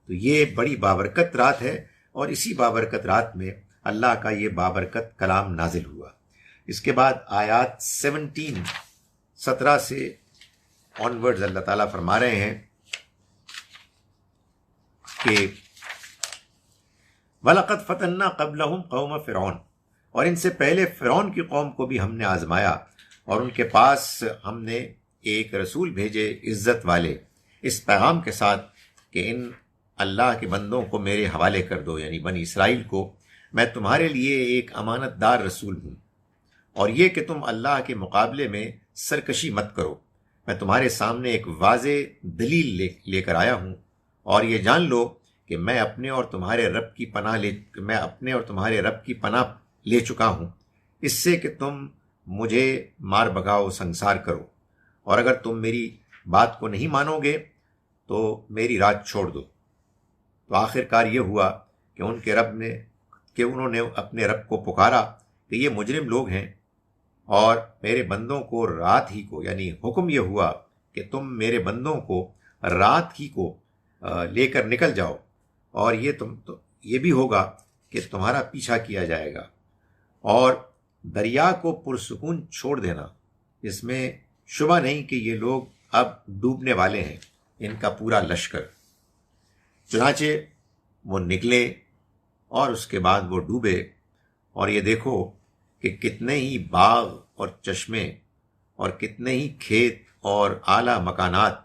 تو یہ بڑی بابرکت رات ہے، اور اسی بابرکت رات میں اللہ کا یہ بابرکت کلام نازل ہوا۔ اس کے بعد آیات 17 سے آنورڈز اللہ تعالیٰ فرما رہے ہیں کہ وَلَقَدْ فَتَنَّا قَبْلَهُمْ قَوْمَ فِرْعَوْنَ، اور ان سے پہلے فرعون کی قوم کو بھی ہم نے آزمایا، اور ان کے پاس ہم نے ایک رسول بھیجے عزت والے، اس پیغام کے ساتھ کہ ان اللہ کے بندوں کو میرے حوالے کر دو، یعنی بنی اسرائیل کو، میں تمہارے لیے ایک امانت دار رسول ہوں، اور یہ کہ تم اللہ کے مقابلے میں سرکشی مت کرو۔ میں تمہارے سامنے ایک واضح دلیل لے کر آیا ہوں، اور یہ جان لو کہ میں اپنے اور تمہارے رب کی پناہ لے چکا ہوں، اس سے کہ تم مجھے مار بگاؤ، سنسار کرو، اور اگر تم میری بات کو نہیں مانو گے تو میری رات چھوڑ دو۔ تو آخر کار یہ ہوا کہ انہوں نے اپنے رب کو پکارا کہ یہ مجرم لوگ ہیں، اور میرے بندوں کو رات ہی کو، یعنی حکم یہ ہوا کہ تم میرے بندوں کو رات ہی کو لے کر نکل جاؤ، اور یہ بھی ہوگا کہ تمہارا پیچھا کیا جائے گا، اور دریا کو پرسکون چھوڑ دینا، اس میں شبہ نہیں کہ یہ لوگ اب ڈوبنے والے ہیں، ان کا پورا لشکر۔ چنانچہ وہ نکلے اور اس کے بعد وہ ڈوبے، اور یہ دیکھو کہ کتنے ہی باغ اور چشمے اور کتنے ہی کھیت اور اعلیٰ مکانات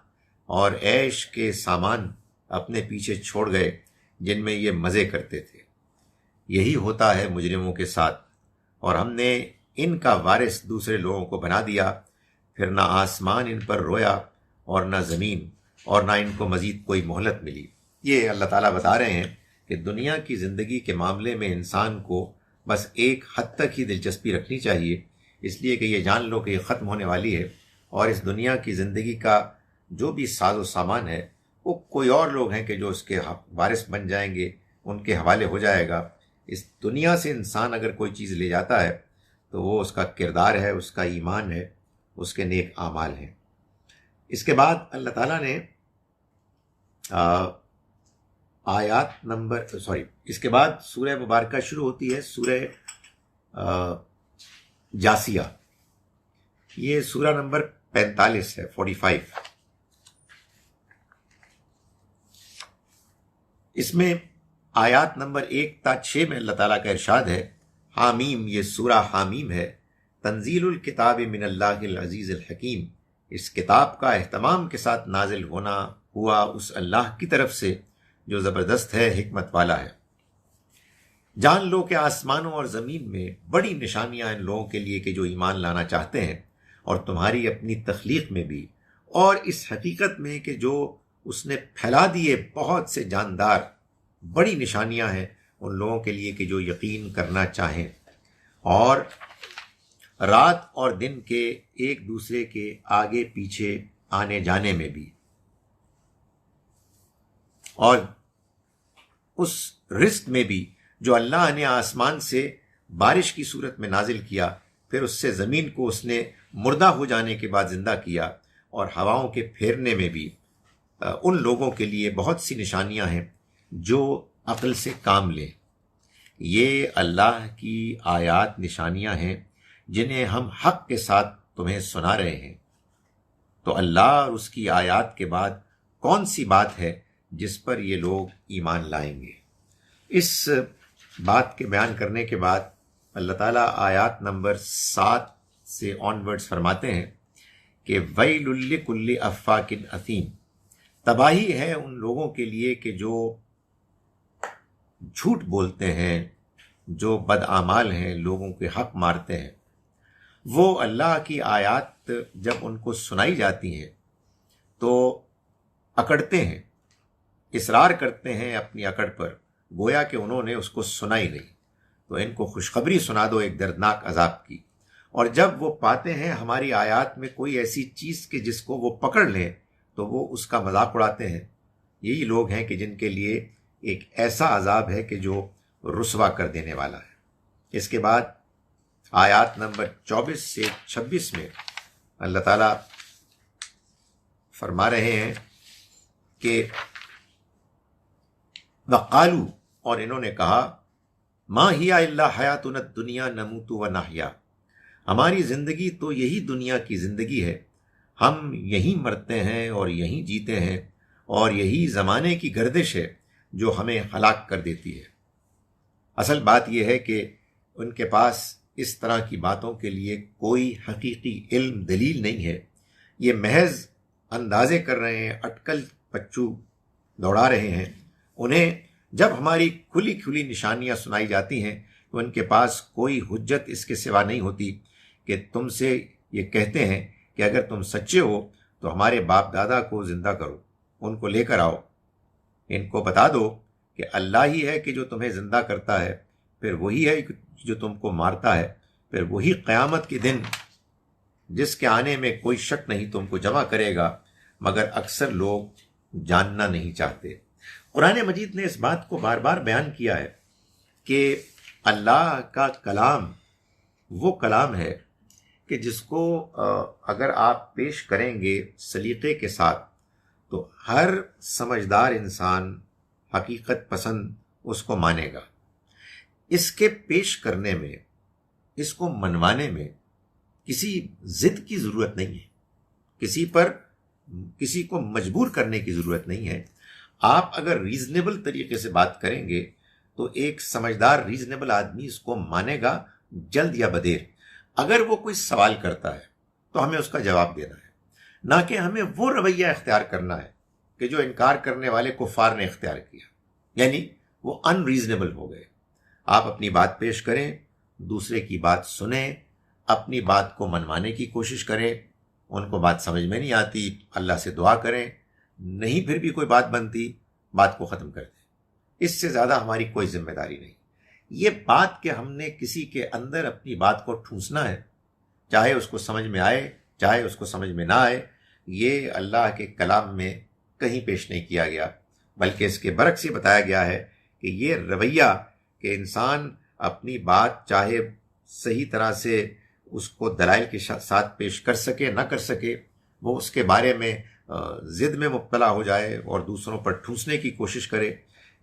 اور عیش کے سامان اپنے پیچھے چھوڑ گئے جن میں یہ مزے کرتے تھے۔ یہی ہوتا ہے مجرموں کے ساتھ، اور ہم نے ان کا وارث دوسرے لوگوں کو بنا دیا، پھر نہ آسمان ان پر رویا اور نہ زمین، اور نہ ان کو مزید کوئی مہلت ملی۔ یہ اللہ تعالیٰ بتا رہے ہیں کہ دنیا کی زندگی کے معاملے میں انسان کو بس ایک حد تک ہی دلچسپی رکھنی چاہیے، اس لیے کہ یہ جان لو کہ یہ ختم ہونے والی ہے، اور اس دنیا کی زندگی کا جو بھی ساز و سامان ہے وہ کوئی اور لوگ ہیں کہ جو اس کے وارث بن جائیں گے، ان کے حوالے ہو جائے گا۔ اس دنیا سے انسان اگر کوئی چیز لے جاتا ہے تو وہ اس کا کردار ہے، اس کا ایمان ہے، اس کے نیک اعمال ہیں۔ اس کے بعد اللہ تعالیٰ نے اس کے بعد سورہ مبارکہ شروع ہوتی ہے، سورہ جاسیہ۔ یہ سورہ نمبر 45 ہے، 45۔ اس میں آیات نمبر 1 تا 6 میں اللہ تعالیٰ کا ارشاد ہے، حامیم، یہ سورہ حامیم ہے، تنزیل الکتاب من اللہ العزیز الحکیم، اس کتاب کا اہتمام کے ساتھ نازل ہونا ہوا اس اللہ کی طرف سے جو زبردست ہے، حکمت والا ہے۔ جان لو کہ آسمانوں اور زمین میں بڑی نشانیاں ان لوگوں کے لیے کہ جو ایمان لانا چاہتے ہیں، اور تمہاری اپنی تخلیق میں بھی، اور اس حقیقت میں کہ جو اس نے پھیلا دیے بہت سے جاندار، بڑی نشانیاں ہیں ان لوگوں کے لیے کہ جو یقین کرنا چاہیں، اور رات اور دن کے ایک دوسرے کے آگے پیچھے آنے جانے میں بھی، اور اس رزق میں بھی جو اللہ نے آسمان سے بارش کی صورت میں نازل کیا، پھر اس سے زمین کو اس نے مردہ ہو جانے کے بعد زندہ کیا، اور ہواؤں کے پھیرنے میں بھی ان لوگوں کے لیے بہت سی نشانیاں ہیں جو عقل سے کام لیں۔ یہ اللہ کی آیات نشانیاں ہیں جنہیں ہم حق کے ساتھ تمہیں سنا رہے ہیں۔ تو اللہ اور اس کی آیات کے بعد کون سی بات ہے جس پر یہ لوگ ایمان لائیں گے؟ اس بات کے بیان کرنے کے بعد اللہ تعالیٰ آیات نمبر 7 سے آنورڈز فرماتے ہیں کہ وَيْلٌ لِّكُلِّ أَفَّاكٍ أَثِيمٍ، تباہی ہے ان لوگوں کے لیے کہ جو جھوٹ بولتے ہیں، جو بدعمال ہیں، لوگوں کے حق مارتے ہیں۔ وہ اللہ کی آیات جب ان کو سنائی جاتی ہیں تو اکڑتے ہیں، اصرار کرتے ہیں اپنی اکڑ پر، گویا کہ انہوں نے اس کو سنا ہی نہیں۔ تو ان کو خوشخبری سنا دو ایک دردناک عذاب کی۔ اور جب وہ پاتے ہیں ہماری آیات میں کوئی ایسی چیز کہ جس کو وہ پکڑ لیں تو وہ اس کا مذاق اڑاتے ہیں۔ یہی لوگ ہیں کہ جن کے لیے ایک ایسا عذاب ہے کہ جو رسوا کر دینے والا ہے۔ اس کے بعد آیات نمبر 24 سے 26 میں اللہ تعالیٰ فرما رہے ہیں کہ وقالو، اور انہوں نے کہا، ما ہی الا حیاتنا الدنیا نموت و نحیا، ہماری زندگی تو یہی دنیا کی زندگی ہے، ہم یہیں مرتے ہیں اور یہیں جیتے ہیں، اور یہی زمانے کی گردش ہے جو ہمیں ہلاک کر دیتی ہے۔ اصل بات یہ ہے کہ ان کے پاس اس طرح کی باتوں کے لیے کوئی حقیقی علم دلیل نہیں ہے، یہ محض اندازے کر رہے ہیں، اٹکل پچو دوڑا رہے ہیں۔ انہیں جب ہماری کھلی کھلی نشانیاں سنائی جاتی ہیں تو ان کے پاس کوئی حجت اس کے سوا نہیں ہوتی کہ تم سے یہ کہتے ہیں کہ اگر تم سچے ہو تو ہمارے باپ دادا کو زندہ کرو، ان کو لے کر آؤ، ان کو بتا دو کہ اللہ ہی ہے کہ جو تمہیں زندہ کرتا ہے، پھر وہی ہے جو تم کو مارتا ہے، پھر وہی قیامت کے دن جس کے آنے میں کوئی شک نہیں تم کو جمع کرے گا، مگر اکثر لوگ جاننا نہیں چاہتے۔ قرآن مجید نے اس بات کو بار بار بیان کیا ہے کہ اللہ کا کلام وہ کلام ہے کہ جس کو اگر آپ پیش کریں گے سلیقے کے ساتھ تو ہر سمجھدار انسان، حقیقت پسند اس کو مانے گا۔ اس کے پیش کرنے میں، اس کو منوانے میں کسی ضد کی ضرورت نہیں ہے، کسی کو مجبور کرنے کی ضرورت نہیں ہے۔ آپ اگر ریزنیبل طریقے سے بات کریں گے تو ایک سمجھدار ریزنیبل آدمی اس کو مانے گا جلد یا بدیر۔ اگر وہ کوئی سوال کرتا ہے تو ہمیں اس کا جواب دینا ہے، نہ کہ ہمیں وہ رویہ اختیار کرنا ہے کہ جو انکار کرنے والے کفار نے اختیار کیا، یعنی وہ ان ریزنیبل ہو گئے۔ آپ اپنی بات پیش کریں، دوسرے کی بات سنیں، اپنی بات کو منوانے کی کوشش کریں، ان کو بات سمجھ میں نہیں آتی، اللہ سے دعا کریں، نہیں پھر بھی کوئی بات بنتی، بات کو ختم کر دیں۔ اس سے زیادہ ہماری کوئی ذمہ داری نہیں۔ یہ بات کہ ہم نے کسی کے اندر اپنی بات کو ٹھونسنا ہے، چاہے اس کو سمجھ میں آئے چاہے اس کو سمجھ میں نہ آئے، یہ اللہ کے کلام میں کہیں پیش نہیں کیا گیا، بلکہ اس کے برعکس یہ بتایا گیا ہے کہ یہ رویہ کہ انسان اپنی بات چاہے صحیح طرح سے اس کو دلائل کے ساتھ پیش کر سکے نہ کر سکے، وہ اس کے بارے میں ضد میں مبتلا ہو جائے اور دوسروں پر ٹھونسنے کی کوشش کرے،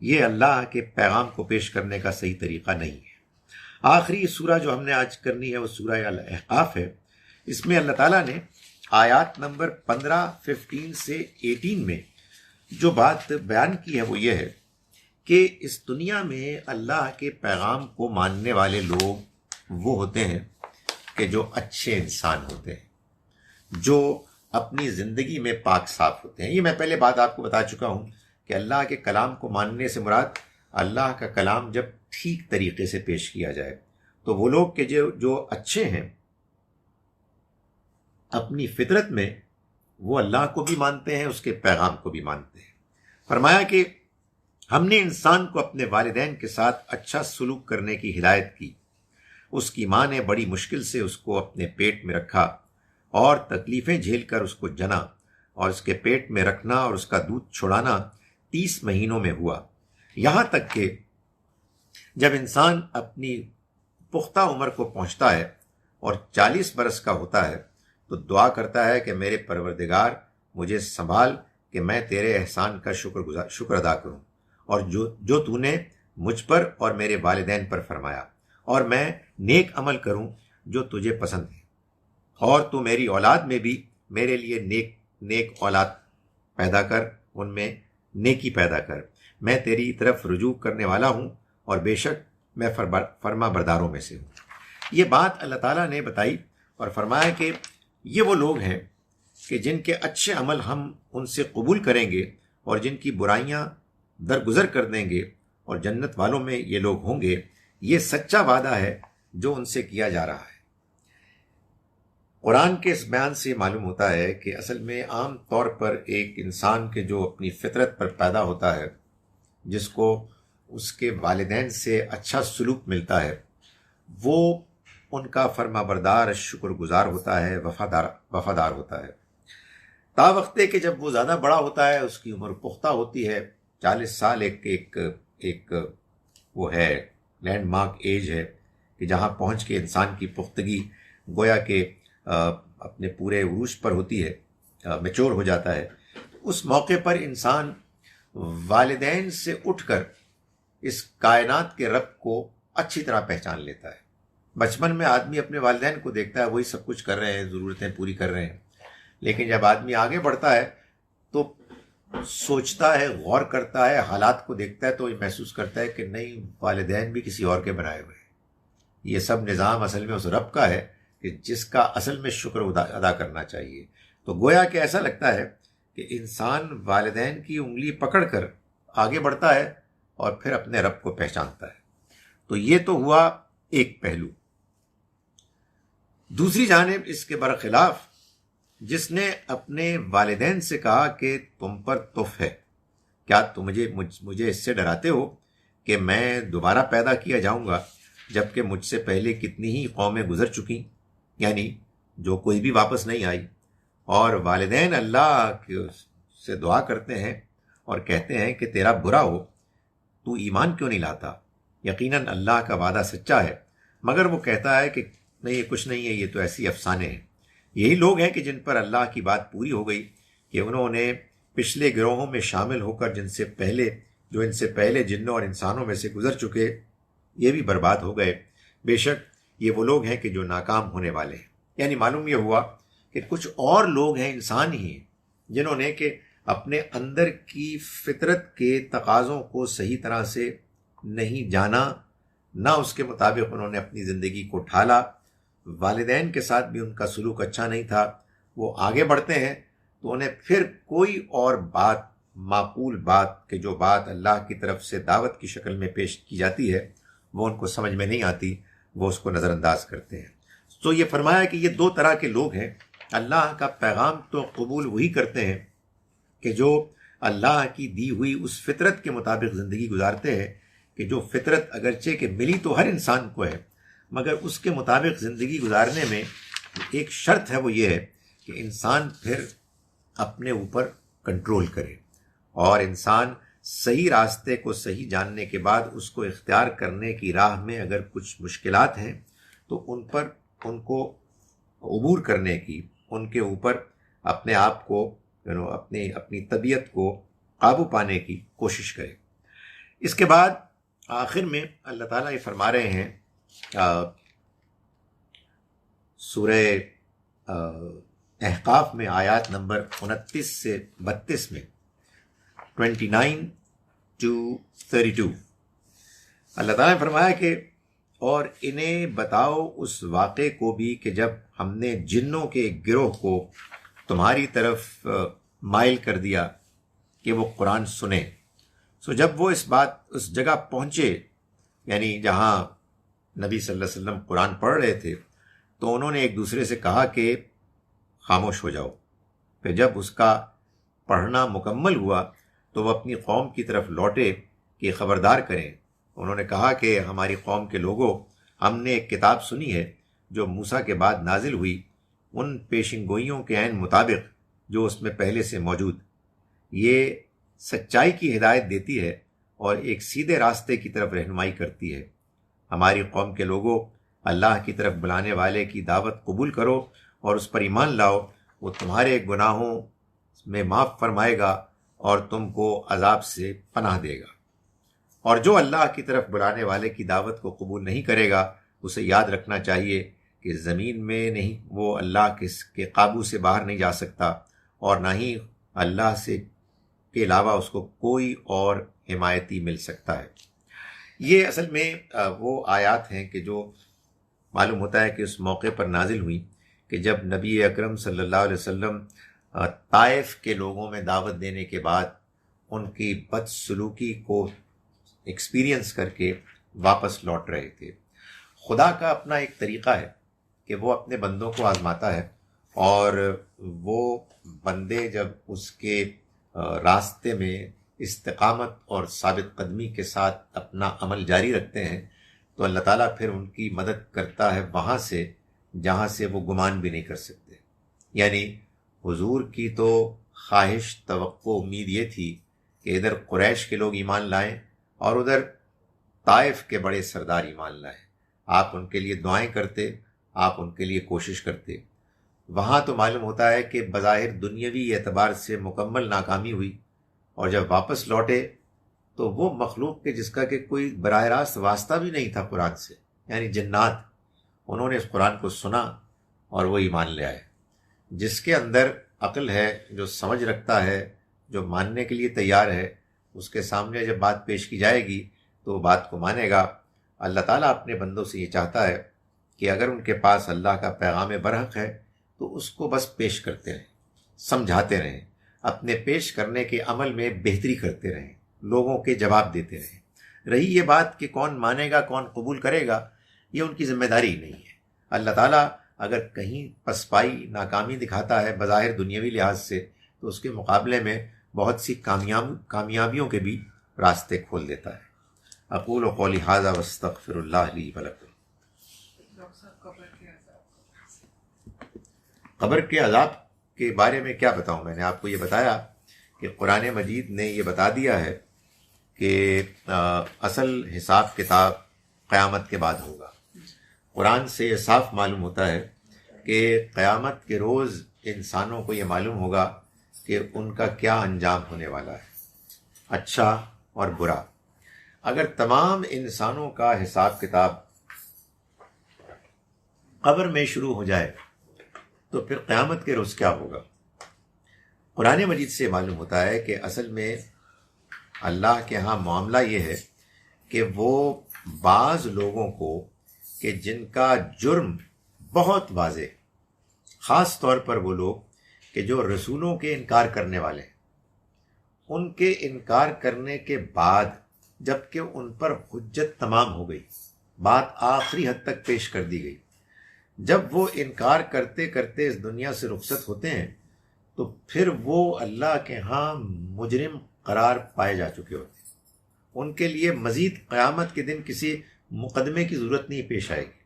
یہ اللہ کے پیغام کو پیش کرنے کا صحیح طریقہ نہیں ہے۔ آخری سورہ جو ہم نے آج کرنی ہے وہ سورہ الاحقاف ہے۔ اس میں اللہ تعالیٰ نے آیات نمبر 15 سے 18 میں جو بات بیان کی ہے وہ یہ ہے کہ اس دنیا میں اللہ کے پیغام کو ماننے والے لوگ وہ ہوتے ہیں کہ جو اچھے انسان ہوتے ہیں، جو اپنی زندگی میں پاک صاف ہوتے ہیں۔ یہ میں پہلے بات آپ کو بتا چکا ہوں کہ اللہ کے کلام کو ماننے سے مراد اللہ کا کلام جب ٹھیک طریقے سے پیش کیا جائے تو وہ لوگ کہ جو اچھے ہیں اپنی فطرت میں، وہ اللہ کو بھی مانتے ہیں، اس کے پیغام کو بھی مانتے ہیں۔ فرمایا کہ ہم نے انسان کو اپنے والدین کے ساتھ اچھا سلوک کرنے کی ہدایت کی۔ اس کی ماں نے بڑی مشکل سے اس کو اپنے پیٹ میں رکھا اور تکلیفیں جھیل کر اس کو جنا، اور اس کے پیٹ میں رکھنا اور اس کا دودھ چھڑانا 30 مہینوں میں ہوا، یہاں تک کہ جب انسان اپنی پختہ عمر کو پہنچتا ہے اور 40 برس کا ہوتا ہے تو دعا کرتا ہے کہ میرے پروردگار مجھے سنبھال کہ میں تیرے احسان کا شکر ادا کروں، اور جو تو نے مجھ پر اور میرے والدین پر فرمایا، اور میں نیک عمل کروں جو تجھے پسند ہے، اور تو میری اولاد میں بھی میرے لیے نیک اولاد پیدا کر، ان میں نیکی پیدا کر، میں تیری طرف رجوع کرنے والا ہوں اور بے شک میں فرما برداروں میں سے ہوں۔ یہ بات اللہ تعالیٰ نے بتائی اور فرمایا کہ یہ وہ لوگ ہیں کہ جن کے اچھے عمل ہم ان سے قبول کریں گے اور جن کی برائیاں درگزر کر دیں گے، اور جنت والوں میں یہ لوگ ہوں گے۔ یہ سچا وعدہ ہے جو ان سے کیا جا رہا ہے۔ قرآن کے اس بیان سے معلوم ہوتا ہے کہ اصل میں عام طور پر ایک انسان کے جو اپنی فطرت پر پیدا ہوتا ہے، جس کو اس کے والدین سے اچھا سلوک ملتا ہے، وہ ان کا فرما بردار، شکر گزار ہوتا ہے، وفادار ہوتا ہے۔ تا وقتے کہ جب وہ زیادہ بڑا ہوتا ہے، اس کی عمر پختہ ہوتی ہے، 40 سال ایک وہ ہے لینڈ مارک ایج ہے کہ جہاں پہنچ کے انسان کی پختگی گویا کہ اپنے پورے عروج پر ہوتی ہے، میچور ہو جاتا ہے۔ اس موقع پر انسان والدین سے اٹھ کر اس کائنات کے رب کو اچھی طرح پہچان لیتا ہے۔ بچپن میں آدمی اپنے والدین کو دیکھتا ہے، وہی سب کچھ کر رہے ہیں، ضرورتیں پوری کر رہے ہیں، لیکن جب آدمی آگے بڑھتا ہے تو سوچتا ہے، غور کرتا ہے، حالات کو دیکھتا ہے تو یہ محسوس کرتا ہے کہ نہیں، والدین بھی کسی اور کے بنائے ہوئے ہیں۔ یہ سب نظام اصل میں اس رب کا ہے کہ جس کا اصل میں شکر ادا کرنا چاہیے۔ تو گویا کہ ایسا لگتا ہے کہ انسان والدین کی انگلی پکڑ کر آگے بڑھتا ہے اور پھر اپنے رب کو پہچانتا ہے۔ تو یہ تو ہوا ایک پہلو۔ دوسری جانب اس کے برخلاف جس نے اپنے والدین سے کہا کہ تم پر تف ہے، کیا تم مجھے اس سے ڈراتے ہو کہ میں دوبارہ پیدا کیا جاؤں گا جبکہ مجھ سے پہلے کتنی ہی قومیں گزر چکی، یعنی جو کوئی بھی واپس نہیں آئی۔ اور والدین اللہ سے دعا کرتے ہیں اور کہتے ہیں کہ تیرا برا ہو، تو ایمان کیوں نہیں لاتا؟ یقیناً اللہ کا وعدہ سچا ہے، مگر وہ کہتا ہے کہ نہیں، یہ کچھ نہیں ہے، یہ تو ایسی افسانے ہیں۔ یہی لوگ ہیں کہ جن پر اللہ کی بات پوری ہو گئی کہ انہوں نے پچھلے گروہوں میں شامل ہو کر جو ان سے پہلے جنوں اور انسانوں میں سے گزر چکے، یہ بھی برباد ہو گئے۔ بے شک یہ وہ لوگ ہیں کہ جو ناکام ہونے والے ہیں۔ یعنی معلوم یہ ہوا کہ کچھ اور لوگ ہیں، انسان ہی ہیں، جنہوں نے کہ اپنے اندر کی فطرت کے تقاضوں کو صحیح طرح سے نہیں جانا، نہ اس کے مطابق انہوں نے اپنی زندگی کو ڈھالا، والدین کے ساتھ بھی ان کا سلوک اچھا نہیں تھا۔ وہ آگے بڑھتے ہیں تو انہیں پھر کوئی اور بات، معقول بات، کہ جو بات اللہ کی طرف سے دعوت کی شکل میں پیش کی جاتی ہے، وہ ان کو سمجھ میں نہیں آتی، وہ اس کو نظر انداز کرتے ہیں۔ تو یہ فرمایا کہ یہ دو طرح کے لوگ ہیں۔ اللہ کا پیغام تو قبول وہی کرتے ہیں کہ جو اللہ کی دی ہوئی اس فطرت کے مطابق زندگی گزارتے ہیں، کہ جو فطرت اگرچہ کہ ملی تو ہر انسان کو ہے، مگر اس کے مطابق زندگی گزارنے میں ایک شرط ہے، وہ یہ ہے کہ انسان پھر اپنے اوپر کنٹرول کرے، اور انسان صحیح راستے کو صحیح جاننے کے بعد اس کو اختیار کرنے کی راہ میں اگر کچھ مشکلات ہیں تو ان کو عبور کرنے کی، ان کے اوپر اپنے آپ کو اپنی طبیعت کو قابو پانے کی کوشش کرے۔ اس کے بعد آخر میں اللہ تعالیٰ یہ فرما رہے ہیں سورہ احقاف میں آیات نمبر 29 سے 32 میں، 29 2:32 اللہ تعالیٰ نے فرمایا کہ اور انہیں بتاؤ اس واقعے کو بھی کہ جب ہم نے جنوں کے گروہ کو تمہاری طرف مائل کر دیا کہ وہ قرآن سنیں. سو جب وہ اس جگہ پہنچے، یعنی جہاں نبی صلی اللہ علیہ وسلم قرآن پڑھ رہے تھے، تو انہوں نے ایک دوسرے سے کہا کہ خاموش ہو جاؤ. پھر جب اس کا پڑھنا مکمل ہوا تو وہ اپنی قوم کی طرف لوٹے کہ خبردار کریں. انہوں نے کہا کہ ہماری قوم کے لوگوں، ہم نے ایک کتاب سنی ہے جو موسیٰ کے بعد نازل ہوئی، ان پیشن گوئیوں کے عین مطابق جو اس میں پہلے سے موجود. یہ سچائی کی ہدایت دیتی ہے اور ایک سیدھے راستے کی طرف رہنمائی کرتی ہے. ہماری قوم کے لوگوں، اللہ کی طرف بلانے والے کی دعوت قبول کرو اور اس پر ایمان لاؤ. وہ تمہارے گناہوں میں معاف فرمائے گا اور تم کو عذاب سے پناہ دے گا. اور جو اللہ کی طرف بلانے والے کی دعوت کو قبول نہیں کرے گا، اسے یاد رکھنا چاہیے کہ زمین میں نہیں، وہ اللہ کے قابو سے باہر نہیں جا سکتا، اور نہ ہی اللہ سے کے علاوہ اس کو کوئی اور حمایتی مل سکتا ہے. یہ اصل میں وہ آیات ہیں کہ جو معلوم ہوتا ہے کہ اس موقع پر نازل ہوئی کہ جب نبی اکرم صلی اللہ علیہ وسلم طائف کے لوگوں میں دعوت دینے کے بعد ان کی بدسلوکی کو ایکسپیرینس کر کے واپس لوٹ رہے تھے. خدا کا اپنا ایک طریقہ ہے کہ وہ اپنے بندوں کو آزماتا ہے، اور وہ بندے جب اس کے راستے میں استقامت اور ثابت قدمی کے ساتھ اپنا عمل جاری رکھتے ہیں تو اللہ تعالیٰ پھر ان کی مدد کرتا ہے وہاں سے جہاں سے وہ گمان بھی نہیں کر سکتے. یعنی حضور کی تو خواہش، توقع، امید یہ تھی کہ ادھر قریش کے لوگ ایمان لائیں اور ادھر طائف کے بڑے سردار ایمان لائیں. آپ ان کے لیے دعائیں کرتے، آپ ان کے لیے کوشش کرتے. وہاں تو معلوم ہوتا ہے کہ بظاہر دنیاوی اعتبار سے مکمل ناکامی ہوئی، اور جب واپس لوٹے تو وہ مخلوق کے جس کا کہ کوئی براہ راست واسطہ بھی نہیں تھا قرآن سے، یعنی جنات، انہوں نے اس قرآن کو سنا اور وہ ایمان لے آئے. جس کے اندر عقل ہے، جو سمجھ رکھتا ہے، جو ماننے کے لیے تیار ہے، اس کے سامنے جب بات پیش کی جائے گی تو وہ بات کو مانے گا. اللہ تعالیٰ اپنے بندوں سے یہ چاہتا ہے کہ اگر ان کے پاس اللہ کا پیغام برحق ہے تو اس کو بس پیش کرتے رہیں، سمجھاتے رہیں، اپنے پیش کرنے کے عمل میں بہتری کرتے رہیں، لوگوں کے جواب دیتے رہیں. رہی یہ بات کہ کون مانے گا، کون قبول کرے گا، یہ ان کی ذمہ داری نہیں ہے. اللہ تعالیٰ اگر کہیں پسپائی، ناکامی دکھاتا ہے بظاہر دنیاوی لحاظ سے، تو اس کے مقابلے میں بہت سی کامیابیوں کے بھی راستے کھول دیتا ہے. اقول قولی ھذا واستغفر اللہ لی ولکم. قبر کے عذاب کے بارے میں کیا بتاؤں؟ میں نے آپ کو یہ بتایا کہ قرآن مجید نے یہ بتا دیا ہے کہ اصل حساب کتاب قیامت کے بعد ہوگا. قرآن سے یہ صاف معلوم ہوتا ہے کہ قیامت کے روز انسانوں کو یہ معلوم ہوگا کہ ان کا کیا انجام ہونے والا ہے، اچھا اور برا. اگر تمام انسانوں کا حساب کتاب قبر میں شروع ہو جائے تو پھر قیامت کے روز کیا ہوگا؟ قرآن مجید سے معلوم ہوتا ہے کہ اصل میں اللہ کے ہاں معاملہ یہ ہے کہ وہ بعض لوگوں کو کہ جن کا جرم بہت واضح، خاص طور پر وہ لوگ کہ جو رسولوں کے انکار کرنے والے ہیں، ان کے انکار کرنے کے بعد جب کہ ان پر حجت تمام ہو گئی، بات آخری حد تک پیش کر دی گئی، جب وہ انکار کرتے کرتے اس دنیا سے رخصت ہوتے ہیں تو پھر وہ اللہ کے ہاں مجرم قرار پائے جا چکے ہوتے ہیں. ان کے لیے مزید قیامت کے دن کسی مقدمے کی ضرورت نہیں پیش آئے گی.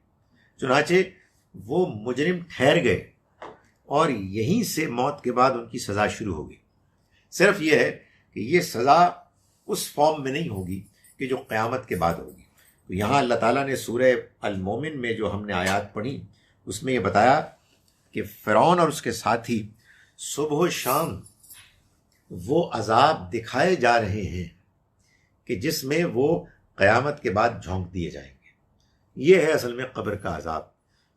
چنانچہ وہ مجرم ٹھہر گئے اور یہیں سے موت کے بعد ان کی سزا شروع ہوگی. صرف یہ ہے کہ یہ سزا اس فارم میں نہیں ہوگی کہ جو قیامت کے بعد ہوگی. تو یہاں اللہ تعالیٰ نے سورہ المومن میں جو ہم نے آیات پڑھی اس میں یہ بتایا کہ فرعون اور اس کے ساتھی صبح و شام وہ عذاب دکھائے جا رہے ہیں کہ جس میں وہ قیامت کے بعد جھونک دیے جائیں گے. یہ ہے اصل میں قبر کا عذاب.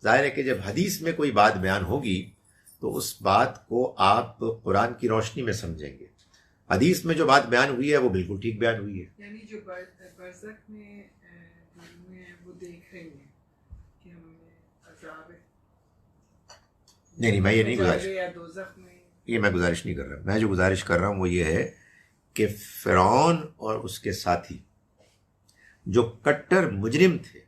ظاہر ہے کہ جب حدیث میں کوئی بات بیان ہوگی تو اس بات کو آپ قرآن کی روشنی میں سمجھیں گے. حدیث میں جو بات بیان ہوئی ہے وہ بالکل ٹھیک بیان ہوئی ہے. یعنی جو برزخ میں روحیں ہیں وہ دیکھ رہی ہیں کہ ہمیں عذاب ہے. نہیں میں یہ نہیں گزارش یا دوزخ میں یہ میں گزارش نہیں کر رہا. میں جو گزارش کر رہا ہوں وہ یہ ہے کہ فرعون اور اس کے ساتھی جو کٹر مجرم تھے،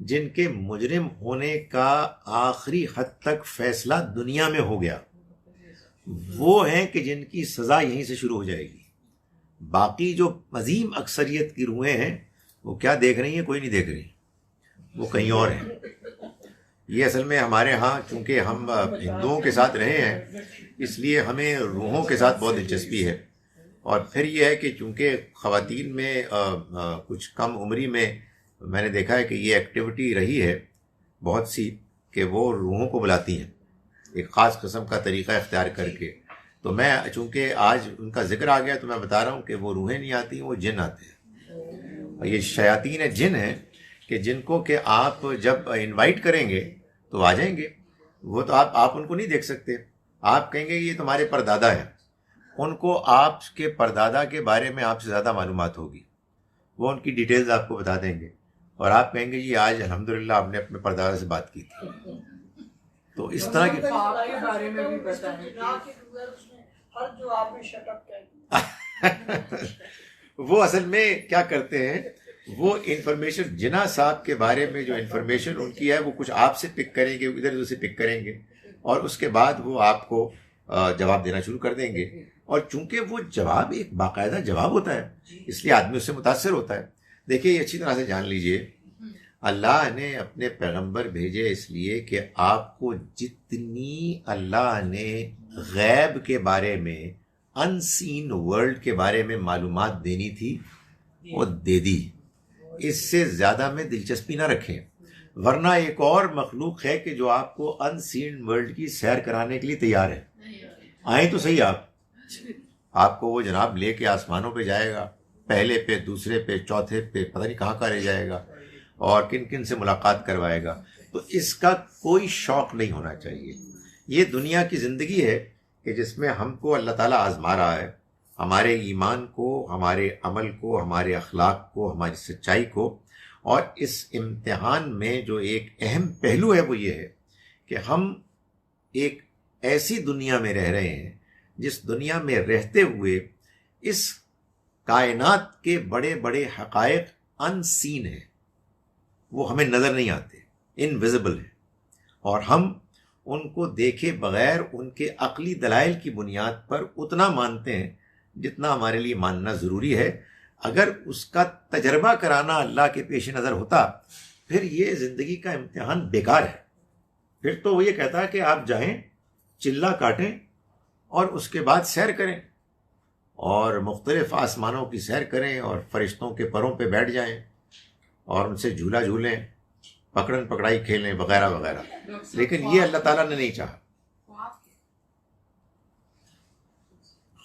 جن کے مجرم ہونے کا آخری حد تک فیصلہ دنیا میں ہو گیا، وہ ہیں کہ جن کی سزا یہیں سے شروع ہو جائے گی. باقی جو عظیم اکثریت کی روحیں ہیں وہ کیا دیکھ رہی ہیں؟ کوئی نہیں دیکھ رہی، وہ کہیں اور ہیں. یہ اصل میں ہمارے ہاں چونکہ ہم ہندوؤں کے ساتھ رہے ہیں اس لیے ہمیں روحوں کے ساتھ بہت دلچسپی ہے. اور پھر یہ ہے کہ چونکہ خواتین میں کچھ کم عمری میں نے دیکھا ہے کہ یہ ایکٹیویٹی رہی ہے بہت سی کہ وہ روحوں کو بلاتی ہیں ایک خاص قسم کا طریقہ اختیار کر کے. تو میں چونکہ آج ان کا ذکر آ گیا تو میں بتا رہا ہوں کہ وہ روحیں نہیں آتی، وہ جن آتے ہیں. اور یہ شیاطین جن ہیں کہ جن کو کہ آپ جب انوائٹ کریں گے تو آ جائیں گے. وہ تو آپ ان کو نہیں دیکھ سکتے. آپ کہیں گے یہ تمہارے پردادا ہیں، ان کو آپ کے پردادا کے بارے میں آپ سے زیادہ معلومات ہوگی، وہ ان کی ڈیٹیلز آپ کو بتا دیں گے. اور آپ کہیں گے جی آج الحمدللہ آپ نے اپنے پردادا سے بات کی تھی. تو اس طرح کی آپ کے بارے میں بھی بتائیں. وہ اصل میں کیا کرتے ہیں، وہ انفارمیشن جناح صاحب کے بارے میں جو انفارمیشن ان کی ہے وہ کچھ آپ سے پک کریں گے، ادھر ادھر سے پک کریں گے، اور اس کے بعد وہ آپ کو جواب دینا شروع کر دیں گے. اور چونکہ وہ جواب ایک باقاعدہ جواب ہوتا ہے اس لیے آدمی اس سے متاثر ہوتا ہے. دیکھیے یہ اچھی طرح سے جان لیجئے، اللہ نے اپنے پیغمبر بھیجے اس لیے کہ آپ کو جتنی اللہ نے غیب کے بارے میں، ان سین ورلڈ کے بارے میں معلومات دینی تھی وہ دے دی. اس سے زیادہ میں دلچسپی نہ رکھیں، ورنہ ایک اور مخلوق ہے کہ جو آپ کو ان سین ورلڈ کی سیر کرانے کے لیے تیار ہے. آئیں تو صحیح، آپ کو وہ جناب لے کے آسمانوں پہ جائے گا، پہلے پہ، دوسرے پہ، چوتھے پہ، پتہ نہیں کہاں کہاں لے جائے گا اور کن کن سے ملاقات کروائے گا. تو اس کا کوئی شوق نہیں ہونا چاہیے. یہ دنیا کی زندگی ہے کہ جس میں ہم کو اللہ تعالیٰ آزما رہا ہے، ہمارے ایمان کو، ہمارے عمل کو، ہمارے اخلاق کو، ہماری سچائی کو. اور اس امتحان میں جو ایک اہم پہلو ہے وہ یہ ہے کہ ہم ایک ایسی دنیا میں رہ رہے ہیں جس دنیا میں رہتے ہوئے اس کائنات کے بڑے بڑے حقائق ان سین ہیں، وہ ہمیں نظر نہیں آتے، انویزیبل ہیں، اور ہم ان کو دیکھے بغیر ان کے عقلی دلائل کی بنیاد پر اتنا مانتے ہیں جتنا ہمارے لیے ماننا ضروری ہے. اگر اس کا تجربہ کرانا اللہ کے پیش نظر ہوتا پھر یہ زندگی کا امتحان بیکار ہے. پھر تو وہ یہ کہتا ہے کہ آپ جائیں، چلا کاٹیں اور اس کے بعد سیر کریں اور مختلف آسمانوں کی سیر کریں اور فرشتوں کے پروں پہ بیٹھ جائیں اور ان سے جھولا جھولیں، پکڑن پکڑائی کھیلیں وغیرہ وغیرہ. لیکن یہ اللہ تعالیٰ نے نہیں چاہا.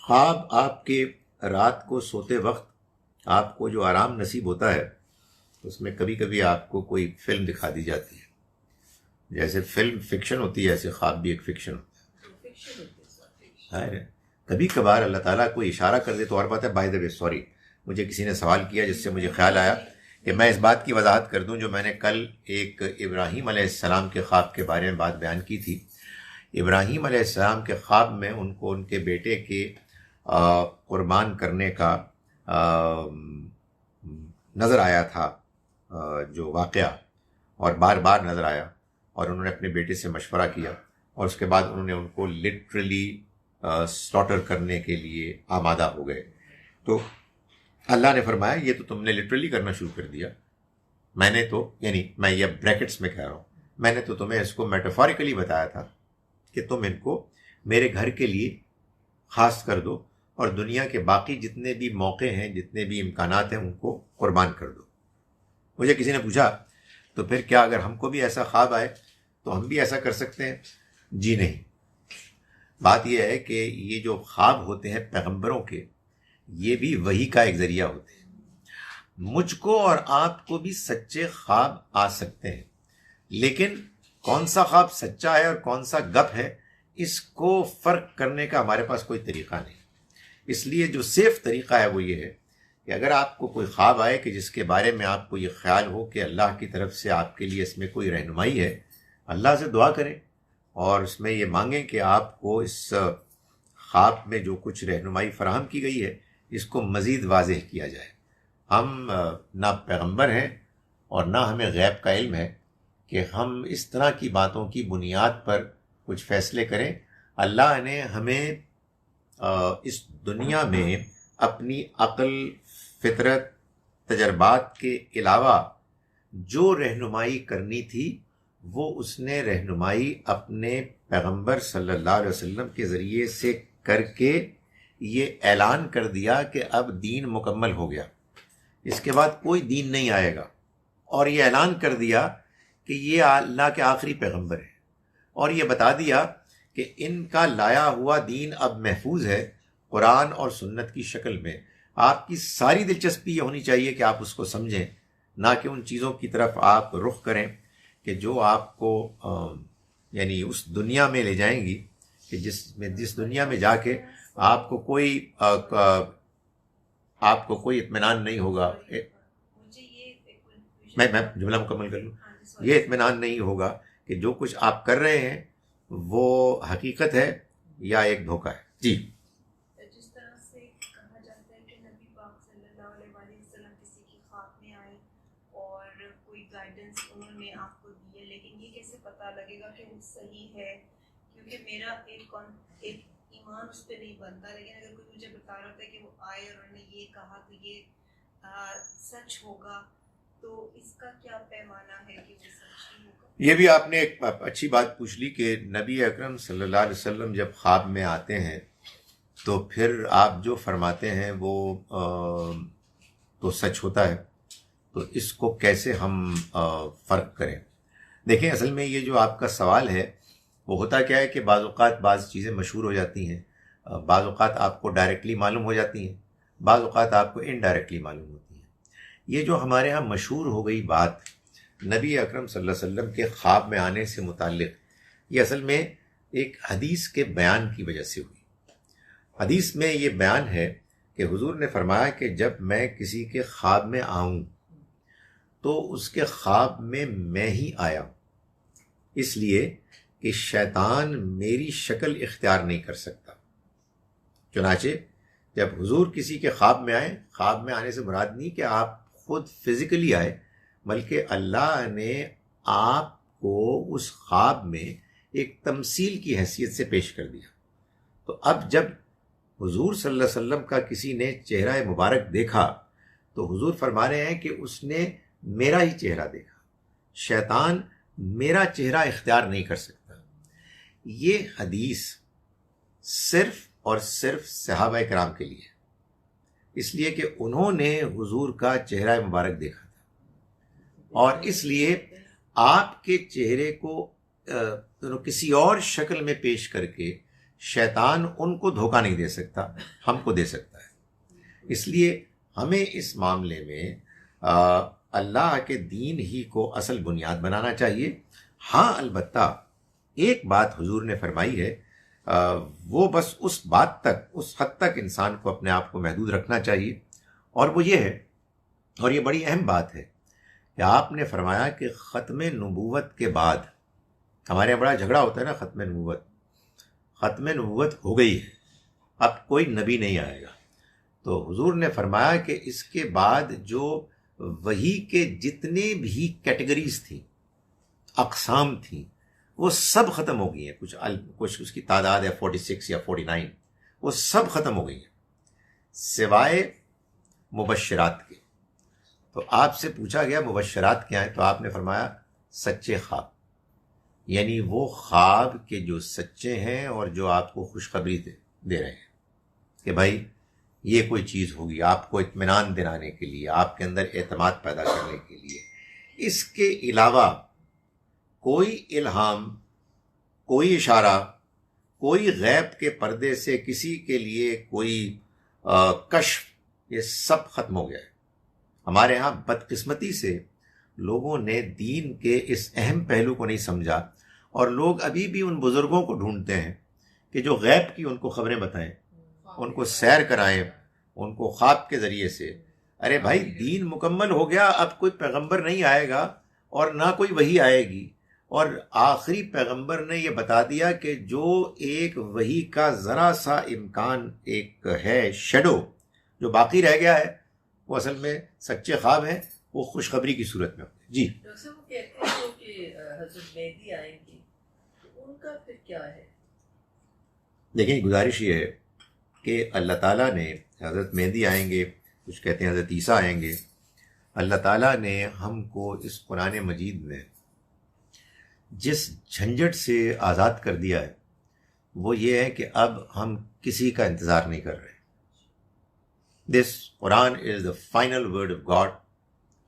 خواب آپ کے رات کو سوتے وقت آپ کو جو آرام نصیب ہوتا ہے اس میں کبھی کبھی آپ کو کوئی فلم دکھا دی جاتی ہے. جیسے فلم فکشن ہوتی ہے ایسے خواب بھی ایک فکشن ہوتا ہے. کبھی کبھار اللہ تعالیٰ کوئی اشارہ کر دے تو اور بات ہے. بائی دا وے سوری، مجھے کسی نے سوال کیا جس سے مجھے خیال آیا کہ میں اس بات کی وضاحت کر دوں جو میں نے کل ایک ابراہیم علیہ السلام کے خواب کے بارے میں بات بیان کی تھی. ابراہیم علیہ السلام کے خواب میں ان کو ان کے بیٹے کے قربان کرنے کا نظر آیا تھا جو واقعہ، اور بار بار نظر آیا، اور انہوں نے اپنے بیٹے سے مشورہ کیا اور اس کے بعد انہوں نے ان کو لٹرلی سلاٹر کرنے کے لیے آمادہ ہو گئے. تو اللہ نے فرمایا یہ تو تم نے لٹرلی کرنا شروع کر دیا، میں نے تو، یعنی میں یہ بریکٹس میں کہہ رہا ہوں، میں نے تو تمہیں اس کو میٹافوریکلی بتایا تھا کہ تم ان کو میرے گھر کے لیے خاص کر دو اور دنیا کے باقی جتنے بھی موقع ہیں، جتنے بھی امکانات ہیں، ان کو قربان کر دو. مجھے کسی نے پوچھا تو پھر کیا اگر ہم کو بھی ایسا خواب آئے تو ہم بھی ایسا کر سکتے ہیں؟ جی نہیں. بات یہ ہے کہ یہ جو خواب ہوتے ہیں پیغمبروں کے، یہ بھی وحی کا ایک ذریعہ ہوتے ہیں. مجھ کو اور آپ کو بھی سچے خواب آ سکتے ہیں، لیکن کون سا خواب سچا ہے اور کون سا گپ ہے اس کو فرق کرنے کا ہمارے پاس کوئی طریقہ نہیں. اس لیے جو سیف طریقہ ہے وہ یہ ہے کہ اگر آپ کو کوئی خواب آئے کہ جس کے بارے میں آپ کو یہ خیال ہو کہ اللہ کی طرف سے آپ کے لیے اس میں کوئی رہنمائی ہے، اللہ سے دعا کریں اور اس میں یہ مانگیں کہ آپ کو اس خواب میں جو کچھ رہنمائی فراہم کی گئی ہے اس کو مزید واضح کیا جائے۔ ہم نہ پیغمبر ہیں اور نہ ہمیں غیب کا علم ہے کہ ہم اس طرح کی باتوں کی بنیاد پر کچھ فیصلے کریں۔ اللہ نے ہمیں اس دنیا میں اپنی عقل، فطرت، تجربات کے علاوہ جو رہنمائی کرنی تھی وہ اس نے رہنمائی اپنے پیغمبر صلی اللہ علیہ وسلم کے ذریعے سے کر کے یہ اعلان کر دیا کہ اب دین مکمل ہو گیا، اس کے بعد کوئی دین نہیں آئے گا، اور یہ اعلان کر دیا کہ یہ اللہ کے آخری پیغمبر ہیں، اور یہ بتا دیا کہ ان کا لایا ہوا دین اب محفوظ ہے قرآن اور سنت کی شکل میں۔ آپ کی ساری دلچسپی یہ ہونی چاہیے کہ آپ اس کو سمجھیں، نہ کہ ان چیزوں کی طرف آپ رخ کریں کہ جو آپ کو یعنی اس دنیا میں لے جائیں گی کہ جس دنیا میں جا کے آپ کو کوئی اطمینان نہیں ہوگا۔ میں جملہ مکمل کر لوں۔ یہ اطمینان نہیں ہوگا کہ جو کچھ آپ کر رہے ہیں وہ حقیقت ہے یا ایک دھوکہ ہے۔ جی، جس طرح سے کہا جاتا ہے کہ نبی پاک صلی اللہ علیہ وسلم کسی کی خواب میں آئے اور کوئی گائیڈنس انہوں نے آپ کو دی ہے، لیکن یہ کیسے پتہ لگے گا کہ وہ صحیح ہے؟ کیونکہ میرا ایک ایمان اس پہ نہیں بنتا، لیکن اگر کوئی مجھے بتا رہا تھا کہ وہ آئے اور انہوں نے یہ کہا تو یہ سچ ہوگا، تو اس کا کیا پیمانہ ہے کہ وہ سچ ہی ہوگا؟ یہ بھی آپ نے ایک اچھی بات پوچھ لی کہ نبی اکرم صلی اللہ علیہ وسلم جب خواب میں آتے ہیں تو پھر آپ جو فرماتے ہیں وہ تو سچ ہوتا ہے، تو اس کو کیسے ہم فرق کریں؟ دیکھیں، اصل میں یہ جو آپ کا سوال ہے وہ ہوتا کیا ہے کہ بعض اوقات بعض چیزیں مشہور ہو جاتی ہیں، بعض اوقات آپ کو ڈائریکٹلی معلوم ہو جاتی ہیں، بعض اوقات آپ کو انڈائریکٹلی معلوم ہوتی ہیں۔ یہ جو ہمارے ہاں مشہور ہو گئی بات نبی اکرم صلی اللہ علیہ وسلم کے خواب میں آنے سے متعلق، یہ اصل میں ایک حدیث کے بیان کی وجہ سے ہوئی۔ حدیث میں یہ بیان ہے کہ حضور نے فرمایا کہ جب میں کسی کے خواب میں آؤں تو اس کے خواب میں ہی آیا، اس لیے کہ شیطان میری شکل اختیار نہیں کر سکتا۔ چنانچہ جب حضور کسی کے خواب میں آئے، خواب میں آنے سے مراد نہیں کہ آپ خود فزیکلی آئے، بلکہ اللہ نے آپ کو اس خواب میں ایک تمثیل کی حیثیت سے پیش کر دیا۔ تو اب جب حضور صلی اللہ علیہ وسلم کا کسی نے چہرہ مبارک دیکھا تو حضور فرما رہے ہیں کہ اس نے میرا ہی چہرہ دیکھا، شیطان میرا چہرہ اختیار نہیں کر سکتا۔ یہ حدیث صرف اور صرف صحابہ کرام کے لیے، اس لیے کہ انہوں نے حضور کا چہرہ مبارک دیکھا تھا، اور اس لیے آپ کے چہرے کو کسی اور شکل میں پیش کر کے شیطان ان کو دھوکہ نہیں دے سکتا، ہم کو دے سکتا ہے۔ اس لیے ہمیں اس معاملے میں اللہ کے دین ہی کو اصل بنیاد بنانا چاہیے۔ ہاں، البتہ ایک بات حضور نے فرمائی ہے، وہ بس اس بات تک، اس حد تک انسان کو اپنے آپ کو محدود رکھنا چاہیے، اور وہ یہ ہے، اور یہ بڑی اہم بات ہے کہ آپ نے فرمایا کہ ختم نبوت کے بعد، ہمارے یہاں بڑا جھگڑا ہوتا ہے نا، ختم نبوت ہو گئی ہے، اب کوئی نبی نہیں آئے گا۔ تو حضور نے فرمایا کہ اس کے بعد جو وحی کے جتنے بھی کیٹیگریز تھیں، اقسام تھیں، وہ سب ختم ہو گئی ہیں۔ کچھ اس کی تعداد ہے 46 یا 49، وہ سب ختم ہو گئی ہیں سوائے مبشرات کے۔ تو آپ سے پوچھا گیا مبشرات کیا ہیں، تو آپ نے فرمایا سچے خواب، یعنی وہ خواب کے جو سچے ہیں اور جو آپ کو خوشخبری دے رہے ہیں کہ بھائی یہ کوئی چیز ہوگی، آپ کو اطمینان دلانے کے لیے، آپ کے اندر اعتماد پیدا کرنے کے لیے۔ اس کے علاوہ کوئی الہام، کوئی اشارہ، کوئی غیب کے پردے سے کسی کے لیے کوئی کشف، یہ سب ختم ہو گیا ہے۔ ہمارے ہاں بدقسمتی سے لوگوں نے دین کے اس اہم پہلو کو نہیں سمجھا، اور لوگ ابھی بھی ان بزرگوں کو ڈھونڈتے ہیں کہ جو غیب کی ان کو خبریں بتائیں، ان کو سیر کرائیں، ان کو خواب کے ذریعے سے. ارے بھائی دین مکمل ہو گیا، اب کوئی پیغمبر نہیں آئے گا اور نہ کوئی وحی آئے گی. اور آخری پیغمبر نے یہ بتا دیا کہ جو ایک وحی کا ذرا سا امکان ایک ہے، شیڈو جو باقی رہ گیا ہے، وہ اصل میں سچے خواب ہیں، وہ خوشخبری کی صورت میں ہوتے ہیں. جی ڈاکٹر صاحب وہ کہتے ہیں کہ حضرت مہدی آئیں گی، تو ان کا پھر کیا ہے؟ دیکھیں گزارش یہ ہے کہ اللہ تعالیٰ نے حضرت مہدی آئیں گے، کچھ کہتے ہیں حضرت عیسیٰ آئیں گے. اللہ تعالیٰ نے ہم کو اس قرآن مجید میں جس جھنجھٹ سے آزاد کر دیا ہے وہ یہ ہے کہ اب ہم کسی کا انتظار نہیں کر رہے. This Quran is the final word of God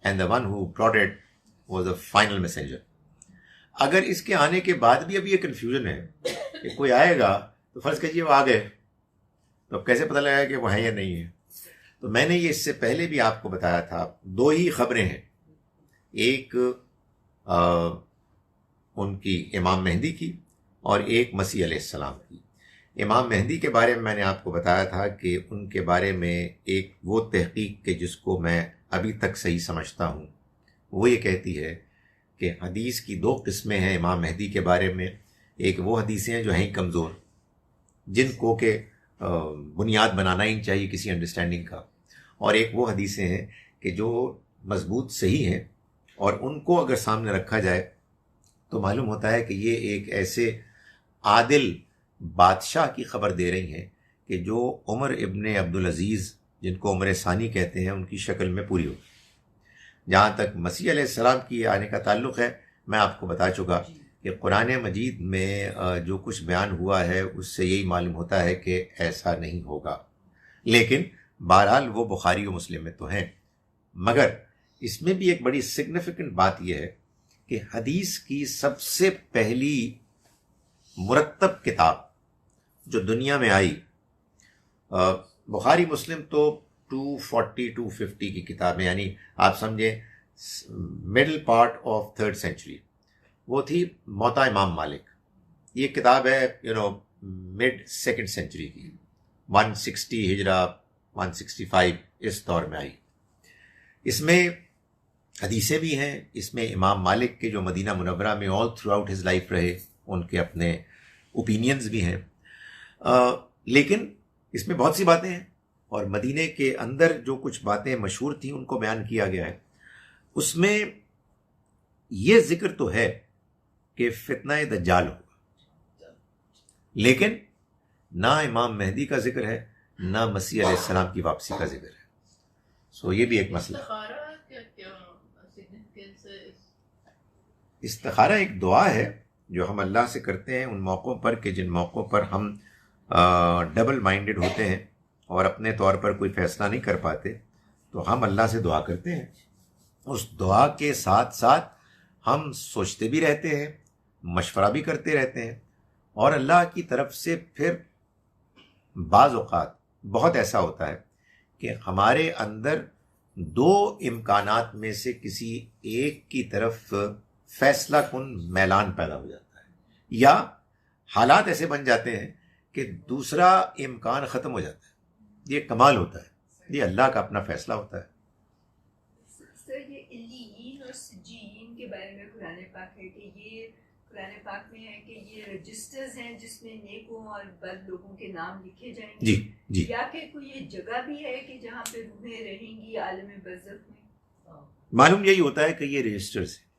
and the one who brought it was the final messenger. اگر اس کے آنے کے بعد بھی ابھی یہ کنفیوژن ہے کہ کوئی آئے گا تو فرض کیجیے وہ آ گئے، تو اب کیسے پتہ لگا کہ وہ ہیں یا نہیں ہے؟ تو میں نے یہ اس سے پہلے بھی آپ کو بتایا تھا، دو ہی خبریں ہیں، ایک ان کی امام مہدی کی اور ایک مسیح علیہ السلام کی. امام مہدی کے بارے میں نے آپ کو بتایا تھا کہ ان کے بارے میں ایک وہ تحقیق کہ جس کو میں ابھی تک صحیح سمجھتا ہوں، وہ یہ کہتی ہے کہ حدیث کی دو قسمیں ہیں امام مہدی کے بارے میں. ایک وہ حدیثیں ہیں جو ہیں کمزور، جن کو کہ بنیاد بنانا ہی چاہیے کسی انڈرسٹینڈنگ کا، اور ایک وہ حدیثیں ہیں کہ جو مضبوط صحیح ہیں، اور ان کو اگر سامنے رکھا جائے تو معلوم ہوتا ہے کہ یہ ایک ایسے عادل بادشاہ کی خبر دے رہی ہیں کہ جو عمر ابن عبدالعزیز، جن کو عمر ثانی کہتے ہیں، ان کی شکل میں پوری ہو. جہاں تک مسیح علیہ السلام کی آنے کا تعلق ہے، میں آپ کو بتا چکا کہ قرآن مجید میں جو کچھ بیان ہوا ہے اس سے یہی معلوم ہوتا ہے کہ ایسا نہیں ہوگا. لیکن بہرحال وہ بخاری و مسلم میں تو ہیں. مگر اس میں بھی ایک بڑی سگنیفیکنٹ بات یہ ہے کہ حدیث کی سب سے پہلی مرتب کتاب جو دنیا میں آئی، بخاری مسلم تو 240 250 کی کتاب ہے، یعنی آپ سمجھیں middle part of 3rd century. وہ تھی موطا امام مالک. یہ کتاب ہے مڈ 2nd century کی، 160 ہجرہ 165 اس دور میں آئی. اس میں حدیثیں بھی ہیں، اس میں امام مالک کے جو مدینہ منورہ میں all through out his life رہے، ان کے اپنے اوپینینز بھی ہیں. لیکن اس میں بہت سی باتیں ہیں، اور مدینے کے اندر جو کچھ باتیں مشہور تھیں ان کو بیان کیا گیا ہے. اس میں یہ ذکر تو ہے کہ فتنہ دجال ہوگا، لیکن نہ امام مہدی کا ذکر ہے، نہ مسیح علیہ السلام کی واپسی کا ذکر ہے. سو یہ بھی ایک مسئلہ. استخارہ ایک دعا ہے جو ہم اللہ سے کرتے ہیں ان موقعوں پر کہ جن موقعوں پر ہم ڈبل مائنڈڈ ہوتے ہیں اور اپنے طور پر کوئی فیصلہ نہیں کر پاتے، تو ہم اللہ سے دعا کرتے ہیں. اس دعا کے ساتھ ساتھ ہم سوچتے بھی رہتے ہیں، مشورہ بھی کرتے رہتے ہیں، اور اللہ کی طرف سے پھر بعض اوقات بہت ایسا ہوتا ہے کہ ہمارے اندر دو امکانات میں سے کسی ایک کی طرف فیصلہ کن میلان پیدا ہو جاتا ہے، یا حالات ایسے بن جاتے ہیں کہ دوسرا امکان ختم ہو جاتا ہے. یہ کمال ہوتا ہے، یہ اللہ کا اپنا فیصلہ ہوتا ہے. سر یہ علیین اور سجین کے بارے میں قرآن پاک ہے کہ یہ قرآن پاک میں ہے کہ یہ رجسٹرز ہیں جس میں نیکوں اور بد لوگوں کے نام لکھے جائیں گے، جی یا کہ کوئی یہ جگہ بھی ہے کہ جہاں پہ روحیں رہیں گی عالم برزخ میں؟ معلوم یہی ہوتا ہے کہ یہ رجسٹرز ہیں،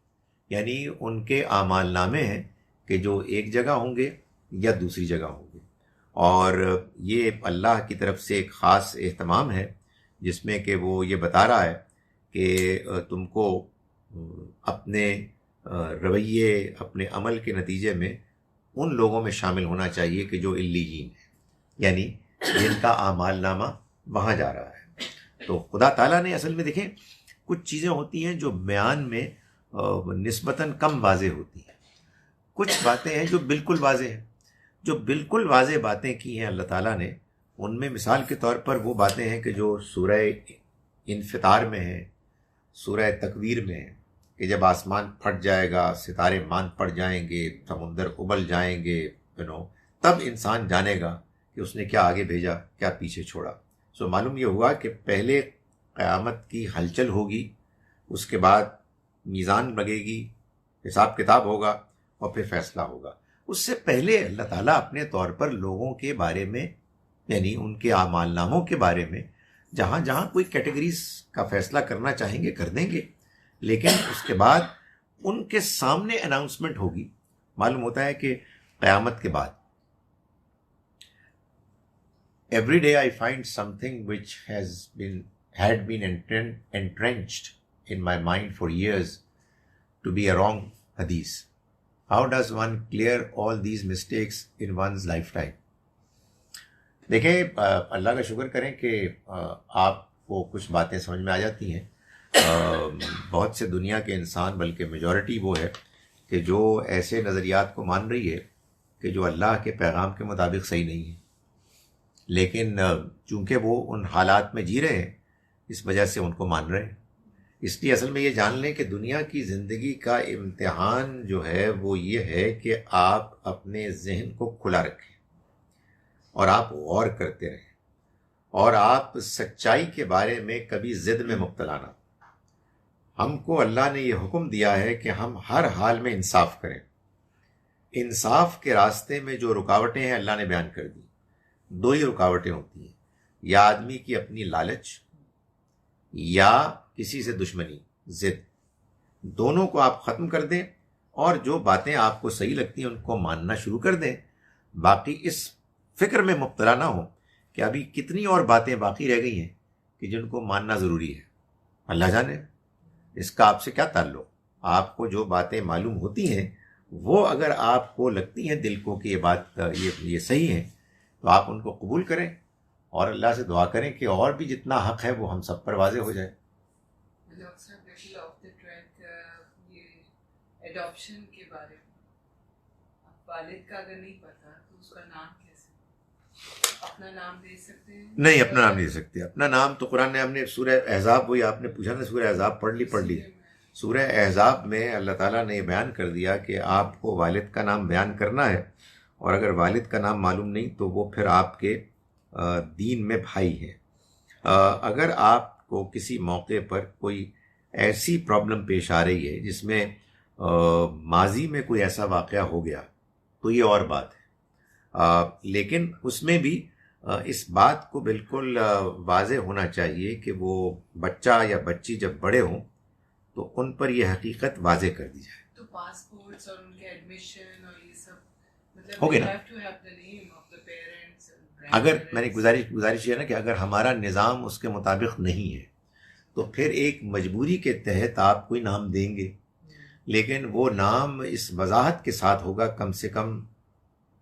یعنی ان کے اعمال نامے ہیں کہ جو ایک جگہ ہوں گے یا دوسری جگہ ہوں گے. اور یہ اللہ کی طرف سے ایک خاص اہتمام ہے جس میں کہ وہ یہ بتا رہا ہے کہ تم کو اپنے رویے، اپنے عمل کے نتیجے میں ان لوگوں میں شامل ہونا چاہیے کہ جو علیین ہیں، یعنی جن کا اعمال نامہ وہاں جا رہا ہے. تو خدا تعالیٰ نے اصل میں دیکھیں کچھ چیزیں ہوتی ہیں جو بیان میں نسبتاً کم واضح ہوتی ہیں، کچھ باتیں ہیں جو بالکل واضح ہیں. جو بالکل واضح باتیں کی ہیں اللہ تعالیٰ نے، ان میں مثال کے طور پر وہ باتیں ہیں کہ جو سورہ انفطار میں ہیں، سورہ تکویر میں ہیں کہ جب آسمان پھٹ جائے گا، ستارے ماند پڑ جائیں گے، سمندر ابل جائیں گے، تب انسان جانے گا کہ اس نے کیا آگے بھیجا کیا پیچھے چھوڑا. سو معلوم یہ ہوا کہ پہلے قیامت کی ہلچل ہوگی، اس کے بعد میزان لگے گی، حساب کتاب ہوگا اور پھر فیصلہ ہوگا. اس سے پہلے اللہ تعالیٰ اپنے طور پر لوگوں کے بارے میں یعنی ان کے اعمال ناموں کے بارے میں جہاں جہاں کوئی کیٹیگریز کا فیصلہ کرنا چاہیں گے کر دیں گے، لیکن اس کے بعد ان کے سامنے اناؤنسمنٹ ہوگی. معلوم ہوتا ہے کہ قیامت کے بعد every day I find something which had been entrenched in my mind for years to be a wrong hadith. How does one clear all these mistakes in one's lifetime? دیکھیں اللہ کا شکر کریں کہ آپ کو کچھ باتیں سمجھ میں آ جاتی ہیں. بہت سے دنیا کے انسان بلکہ میجورٹی وہ ہے کہ جو ایسے نظریات کو مان رہی ہے کہ جو اللہ کے پیغام کے مطابق صحیح نہیں ہے، لیکن چونکہ وہ ان حالات میں جی رہے ہیں اس وجہ سے ان کو مان رہے ہیں. اس لیے اصل میں یہ جان لیں کہ دنیا کی زندگی کا امتحان جو ہے وہ یہ ہے کہ آپ اپنے ذہن کو کھلا رکھیں اور آپ غور کرتے رہیں اور آپ سچائی کے بارے میں کبھی ضد میں مبتلا نہ. ہم کو اللہ نے یہ حکم دیا ہے کہ ہم ہر حال میں انصاف کریں. انصاف کے راستے میں جو رکاوٹیں ہیں اللہ نے بیان کر دی. دو ہی رکاوٹیں ہوتی ہیں، یا آدمی کی اپنی لالچ یا کسی سے دشمنی ضد. دونوں کو آپ ختم کر دیں اور جو باتیں آپ کو صحیح لگتی ہیں ان کو ماننا شروع کر دیں. باقی اس فکر میں مبتلا نہ ہو کہ ابھی کتنی اور باتیں باقی رہ گئی ہیں کہ جن کو ماننا ضروری ہے. اللہ جانے اس کا آپ سے کیا تعلق. آپ کو جو باتیں معلوم ہوتی ہیں وہ اگر آپ کو لگتی ہیں دل کو کہ یہ بات یہ صحیح ہے تو آپ ان کو قبول کریں اور اللہ سے دعا کریں کہ اور بھی جتنا حق ہے وہ ہم سب پر واضح ہو جائے. یہ ایڈاپشن کے بارے میں والد کا اگر نہیں پتا تو اس کا نام کیسے اپنا نام دے سکتے ہیں؟ نہیں، اپنا نام نہیں دے سکتے. اپنا نام تو قرآن نے ہم نے سورہ احزاب، وہی آپ نے پوچھا نا سورہ احزاب پڑھ لی. سورہ احزاب میں اللہ تعالیٰ نے یہ بیان کر دیا کہ آپ کو والد کا نام بیان کرنا ہے، اور اگر والد کا نام معلوم نہیں تو وہ پھر آپ کے دین میں بھائی ہیں. اگر آپ کو کسی موقع پر کوئی ایسی پرابلم پیش آ رہی ہے جس میں ماضی میں کوئی ایسا واقعہ ہو گیا تو یہ اور بات ہے، لیکن اس میں بھی اس بات کو بالکل واضح ہونا چاہیے کہ وہ بچہ یا بچی جب بڑے ہوں تو ان پر یہ حقیقت واضح کر دی جائے. تو پاسپورٹس اور ان کے ایڈمیشن اور یہ سب مطلب ہو گیا نا. اگر میں نے گزارش ہے نا کہ اگر ہمارا نظام اس کے مطابق نہیں ہے تو پھر ایک مجبوری کے تحت آپ کوئی نام دیں گے، لیکن وہ نام اس وضاحت کے ساتھ ہوگا کم سے کم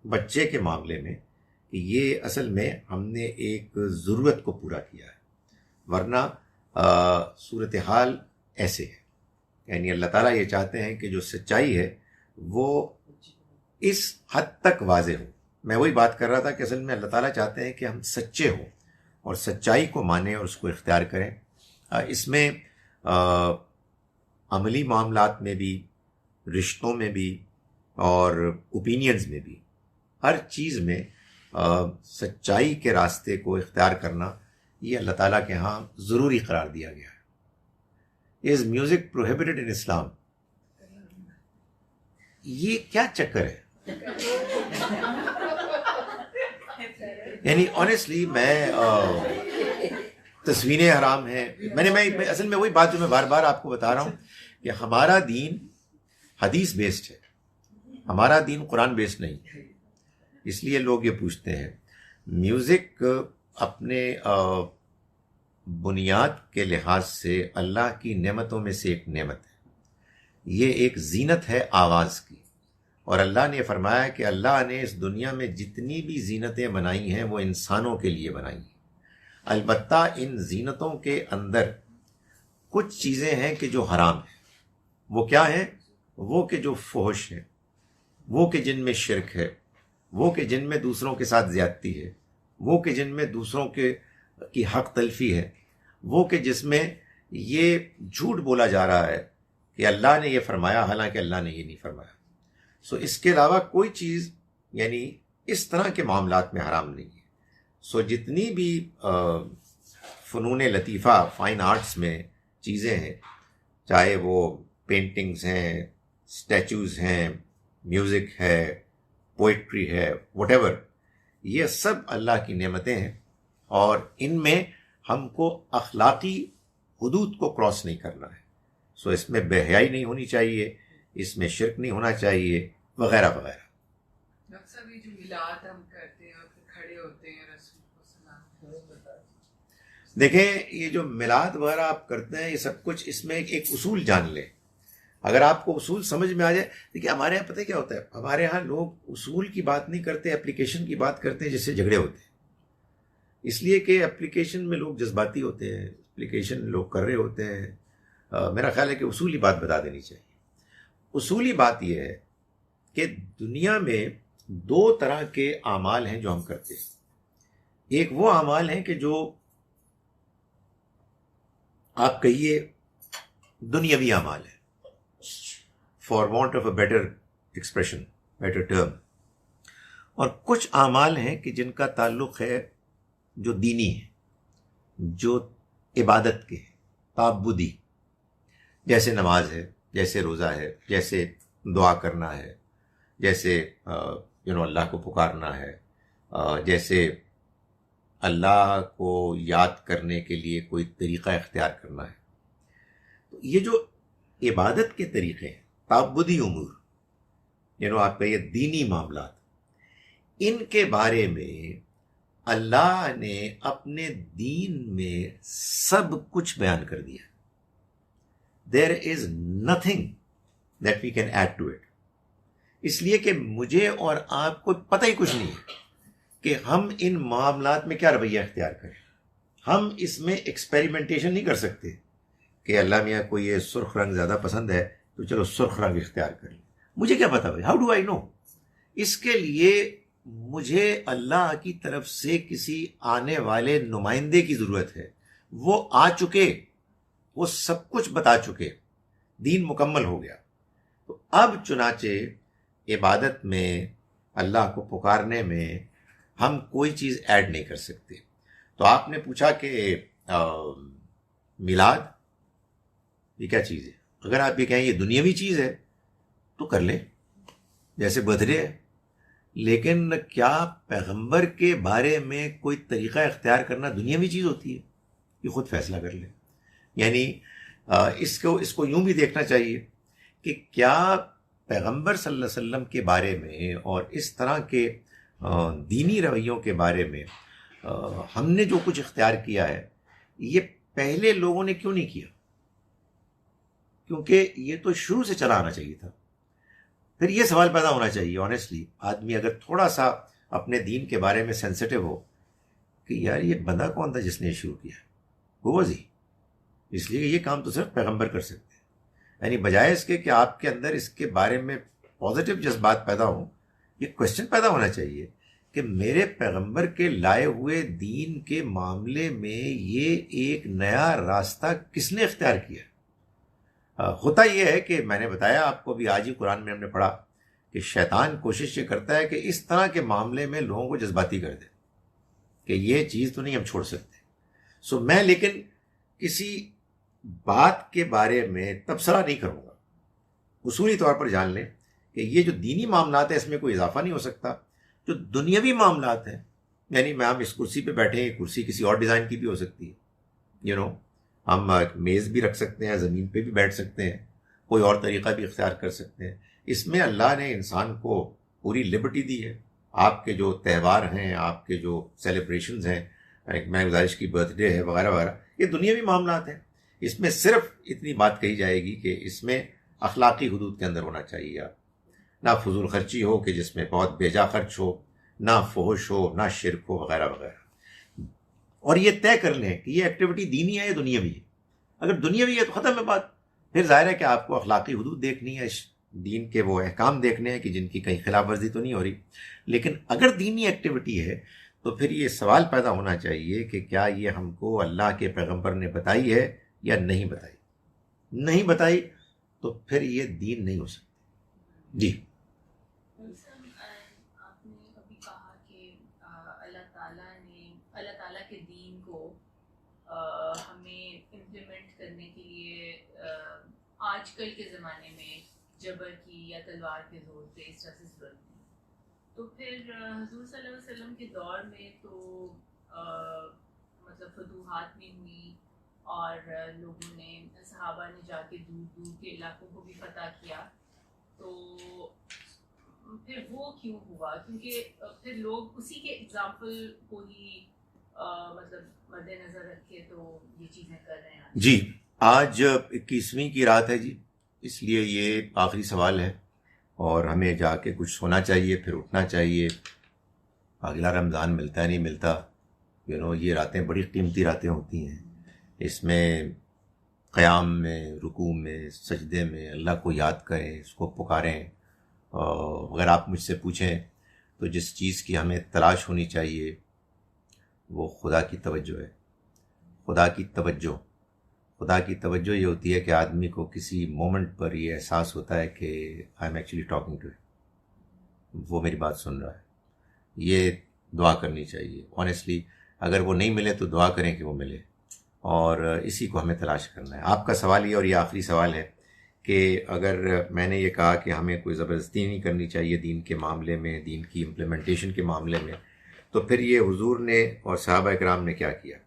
بچے کے معاملے میں کہ یہ اصل میں ہم نے ایک ضرورت کو پورا کیا ہے، ورنہ صورتحال ایسے ہے. یعنی اللہ تعالیٰ یہ چاہتے ہیں کہ جو سچائی ہے وہ اس حد تک واضح ہو. میں وہی بات کر رہا تھا کہ اصل میں اللہ تعالیٰ چاہتے ہیں کہ ہم سچے ہوں اور سچائی کو مانیں اور اس کو اختیار کریں. اس میں عملی معاملات میں بھی، رشتوں میں بھی اور اوپینینز میں بھی، ہر چیز میں سچائی کے راستے کو اختیار کرنا یہ اللہ تعالیٰ کے ہاں ضروری قرار دیا گیا ہے. Is music prohibited in Islam? یہ کیا چکر ہے؟ یعنی آنیسٹلی میں تصویریں حرام ہیں. میں اصل میں وہی بات جو میں بار بار آپ کو بتا رہا ہوں کہ ہمارا دین حدیث بیسڈ ہے، ہمارا دین قرآن بیسڈ نہیں ہے. اس لیے لوگ یہ پوچھتے ہیں. میوزک اپنے بنیاد کے لحاظ سے اللہ کی نعمتوں میں سے ایک نعمت ہے. یہ ایک زینت ہے آواز کی، اور اللہ نے فرمایا کہ اللہ نے اس دنیا میں جتنی بھی زینتیں بنائی ہیں وہ انسانوں کے لیے بنائی ہیں. البتہ ان زینتوں کے اندر کچھ چیزیں ہیں کہ جو حرام ہیں. وہ کیا ہیں؟ وہ کہ جو فحش ہیں، وہ کہ جن میں شرک ہے، وہ کہ جن میں دوسروں کے ساتھ زیادتی ہے، وہ کہ جن میں دوسروں کی حق تلفی ہے، وہ کہ جس میں یہ جھوٹ بولا جا رہا ہے کہ اللہ نے یہ فرمایا حالانکہ اللہ نے یہ نہیں فرمایا. سو اس کے علاوہ کوئی چیز یعنی اس طرح کے معاملات میں حرام نہیں ہے. سو جتنی بھی فنون لطیفہ فائن آرٹس میں چیزیں ہیں، چاہے وہ پینٹنگز ہیں، اسٹیچوز ہیں، میوزک ہے، پوئٹری ہے، وٹ ایور، یہ سب اللہ کی نعمتیں ہیں، اور ان میں ہم کو اخلاقی حدود کو کراس نہیں کرنا ہے. سو اس میں بے حیائی نہیں ہونی چاہیے، اس میں شرک نہیں ہونا چاہیے، وغیرہ وغیرہ. ڈاکٹر صاحب یہ جو میلاد ہم کرتے ہیں اور پھر کھڑے ہوتے ہیں رسول کو سلام، دیکھیں یہ جو میلاد وغیرہ آپ کرتے ہیں، یہ سب کچھ اس میں ایک اصول جان لیں. اگر آپ کو اصول سمجھ میں آ جائے، دیکھیے ہمارے یہاں پتہ کیا ہوتا ہے، ہمارے یہاں لوگ اصول کی بات نہیں کرتے، اپلیکیشن کی بات کرتے ہیں، جس سے جھگڑے ہوتے ہیں. اس لیے کہ اپلیکیشن میں لوگ جذباتی ہوتے ہیں، اپلیکیشن لوگ کر رہے ہوتے ہیں. میرا خیال ہے کہ اصولی بات بتا دینی چاہیے. اصولی بات یہ ہے کہ دنیا میں دو طرح کے اعمال ہیں جو ہم کرتے ہیں. ایک وہ اعمال ہیں کہ جو آپ کہیے دنیاوی اعمال ہے، for want of a better expression, better term. اور کچھ اعمال ہیں کہ جن کا تعلق ہے جو دینی ہے، جو عبادت کے، تعبدی، جیسے نماز ہے، جیسے روزہ ہے، جیسے دعا کرنا ہے، جیسے اللہ کو پکارنا ہے، جیسے اللہ کو یاد کرنے کے لیے کوئی طریقہ اختیار کرنا ہے. تو یہ جو عبادت کے طریقے ہیں، تعبدی امور، آپ کہیے دینی معاملات، ان کے بارے میں اللہ نے اپنے دین میں سب کچھ بیان کر دیا. There is nothing that we can add to it. اس لیے کہ مجھے اور آپ کو پتہ ہی کچھ نہیں ہے کہ ہم ان معاملات میں کیا رویہ اختیار کریں. ہم اس میں ایکسپیریمنٹیشن نہیں کر سکتے کہ اللہ میاں کو یہ سرخ رنگ زیادہ پسند ہے تو چلو سرخ رنگ اختیار کر لیں. مجھے کیا پتا بھائی، ہاؤ ڈو آئی نو؟ اس کے لیے مجھے اللہ کی طرف سے کسی آنے والے نمائندے کی ضرورت ہے. وہ آ چکے، وہ سب کچھ بتا چکے، دین مکمل ہو گیا. تو اب چنانچہ عبادت میں، اللہ کو پکارنے میں ہم کوئی چیز ایڈ نہیں کر سکتے. تو آپ نے پوچھا کہ میلاد یہ کیا چیز ہے؟ اگر آپ یہ کہیں یہ دنیاوی چیز ہے تو کر لیں، جیسے برتھ ڈے ہے. لیکن کیا پیغمبر کے بارے میں کوئی طریقہ اختیار کرنا دنیاوی چیز ہوتی ہے؟ یہ خود فیصلہ کر لیں. یعنی اس کو یوں بھی دیکھنا چاہیے کہ کیا پیغمبر صلی اللہ علیہ وسلم کے بارے میں اور اس طرح کے دینی رویوں کے بارے میں ہم نے جو کچھ اختیار کیا ہے، یہ پہلے لوگوں نے کیوں نہیں کیا؟ کیونکہ یہ تو شروع سے چلا آنا چاہیے تھا. پھر یہ سوال پیدا ہونا چاہیے آنیسٹلی، آدمی اگر تھوڑا سا اپنے دین کے بارے میں سینسٹیو ہو، کہ یار یہ بندہ کون تھا جس نے یہ شروع کیا؟ وہ وزی. اس لیے یہ کام تو صرف پیغمبر کر سکتے ہیں. یعنی بجائے اس کے کہ آپ کے اندر اس کے بارے میں پازیٹیو جذبات پیدا ہوں، یہ کوشچن پیدا ہونا چاہیے کہ میرے پیغمبر کے لائے ہوئے دین کے معاملے میں یہ ایک نیا راستہ کس نے اختیار کیا؟ ہوتا یہ ہے کہ میں نے بتایا آپ کو، بھی آج ہی قرآن میں ہم نے پڑھا کہ شیطان کوشش یہ کرتا ہے کہ اس طرح کے معاملے میں لوگوں کو جذباتی کر دے کہ یہ چیز تو نہیں ہم چھوڑ سکتے. سو میں لیکن کسی بات کے بارے میں تبصرہ نہیں کروں گا. اصولی طور پر جان لیں کہ یہ جو دینی معاملات ہیں اس میں کوئی اضافہ نہیں ہو سکتا. جو دنیاوی معاملات ہیں، یعنی میں ہم اس کرسی پہ بیٹھے ہیں، کرسی کسی اور ڈیزائن کی بھی ہو سکتی ہے، ہم میز بھی رکھ سکتے ہیں، زمین پہ بھی بیٹھ سکتے ہیں، کوئی اور طریقہ بھی اختیار کر سکتے ہیں. اس میں اللہ نے انسان کو پوری لبرٹی دی ہے. آپ کے جو تہوار ہیں، آپ کے جو سیلیبریشنز ہیں، میں گزارش کی برتھ ڈے ہے وغیرہ وغیرہ، یہ دنیاوی معاملات ہیں. اس میں صرف اتنی بات کہی جائے گی کہ اس میں اخلاقی حدود کے اندر ہونا چاہیے. نہ فضول خرچی ہو کہ جس میں بہت بیجا خرچ ہو، نہ فحش ہو، نہ شرک ہو، وغیرہ وغیرہ. اور یہ طے کر لیں کہ یہ ایکٹیویٹی دینی ہے یا دنیاوی ہے. اگر دنیاوی ہے تو ختم ہے بات. پھر ظاہر ہے کہ آپ کو اخلاقی حدود دیکھنی ہے، دین کے وہ احکام دیکھنے ہیں کہ جن کی کہیں خلاف ورزی تو نہیں ہو رہی. لیکن اگر دینی ایکٹیویٹی ہے تو پھر یہ سوال پیدا ہونا چاہیے کہ کیا یہ ہم کو اللہ کے پیغمبر نے بتائی ہے یا نہیں بتائی. نہیں بتائی تو پھر یہ دین نہیں ہو سکتی. جی آپ نے ابھی کہا کہ اللہ تعالیٰ نے ہمیں امپلیمنٹ کرنے کے لیے آج کل کے زمانے میں جبر کی یا تلوار کے زور پہ اس طرح سے ضرورت نہیں. تو پھر حضور صلی اللہ علیہ وسلم کے دور میں تو مطلب فتوحات نہیں ہوئی اور لوگوں نے صحابہ نے جا کے دور دور کے علاقوں کو بھی فتح کیا. تو پھر وہ کیوں ہوا؟ کیونکہ پھر لوگ اسی کے اگزامپل کو ہی مطلب مد نظر رکھ کے تو یہ چیزیں کر رہے ہیں. جی آج 21ویں کی رات ہے جی، اس لیے یہ آخری سوال ہے اور ہمیں جا کے کچھ سونا چاہیے، پھر اٹھنا چاہیے. اگلا رمضان ملتا ہے نہیں ملتا، یہ راتیں بڑی قیمتی راتیں ہوتی ہیں. اس میں قیام میں، رکوع میں، سجدے میں اللہ کو یاد کریں، اس کو پکاریں. اگر آپ مجھ سے پوچھیں تو جس چیز کی ہمیں تلاش ہونی چاہیے وہ خدا کی توجہ ہے. خدا کی توجہ یہ ہوتی ہے کہ آدمی کو کسی مومنٹ پر یہ احساس ہوتا ہے کہ I am actually talking to it, وہ میری بات سن رہا ہے. یہ دعا کرنی چاہیے آنیسٹلی. اگر وہ نہیں ملے تو دعا کریں کہ وہ ملے، اور اسی کو ہمیں تلاش کرنا ہے. آپ کا سوال یہ، اور یہ آخری سوال ہے، کہ اگر میں نے یہ کہا کہ ہمیں کوئی زبردستی نہیں کرنی چاہیے دین کے معاملے میں، دین کی امپلیمنٹیشن کے معاملے میں، تو پھر یہ حضور نے اور صحابہ اکرام نے کیا کیا؟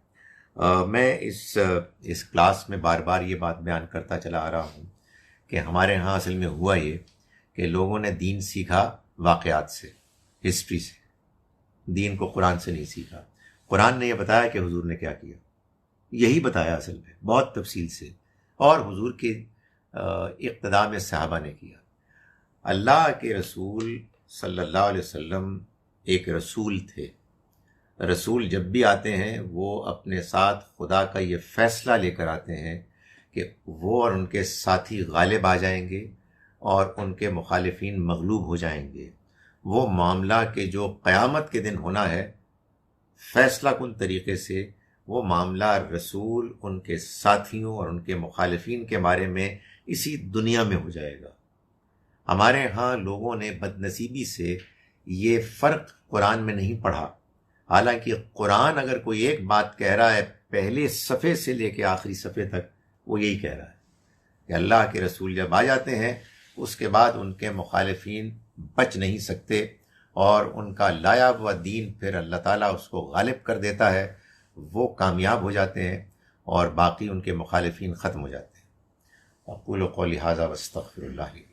میں اس کلاس میں بار بار یہ بات بیان کرتا چلا آ رہا ہوں کہ ہمارے ہاں اصل میں ہوا یہ کہ لوگوں نے دین سیکھا واقعات سے، ہسٹری سے. دین کو قرآن سے نہیں سیکھا. قرآن نے یہ بتایا کہ حضور نے کیا کیا، یہی بتایا اصل میں بہت تفصیل سے، اور حضور کے اقتداء میں صحابہ نے کیا. اللہ کے رسول صلی اللہ علیہ وسلم ایک رسول تھے. رسول جب بھی آتے ہیں وہ اپنے ساتھ خدا کا یہ فیصلہ لے کر آتے ہیں کہ وہ اور ان کے ساتھی غالب آ جائیں گے اور ان کے مخالفین مغلوب ہو جائیں گے. وہ معاملہ کہ جو قیامت کے دن ہونا ہے فیصلہ کن طریقے سے، وہ معاملہ رسول ان کے ساتھیوں اور ان کے مخالفین کے بارے میں اسی دنیا میں ہو جائے گا. ہمارے ہاں لوگوں نے بد نصیبی سے یہ فرق قرآن میں نہیں پڑھا. حالانکہ قرآن اگر کوئی ایک بات کہہ رہا ہے پہلے صفحے سے لے کے آخری صفحے تک، وہ یہی کہہ رہا ہے کہ اللہ کے رسول جب آ جاتے ہیں اس کے بعد ان کے مخالفین بچ نہیں سکتے، اور ان کا لایا ہوا دین پھر اللہ تعالیٰ اس کو غالب کر دیتا ہے. وہ کامیاب ہو جاتے ہیں اور باقی ان کے مخالفین ختم ہو جاتے ہیں. اقول قولی ھذا واستغفر اللہ لی.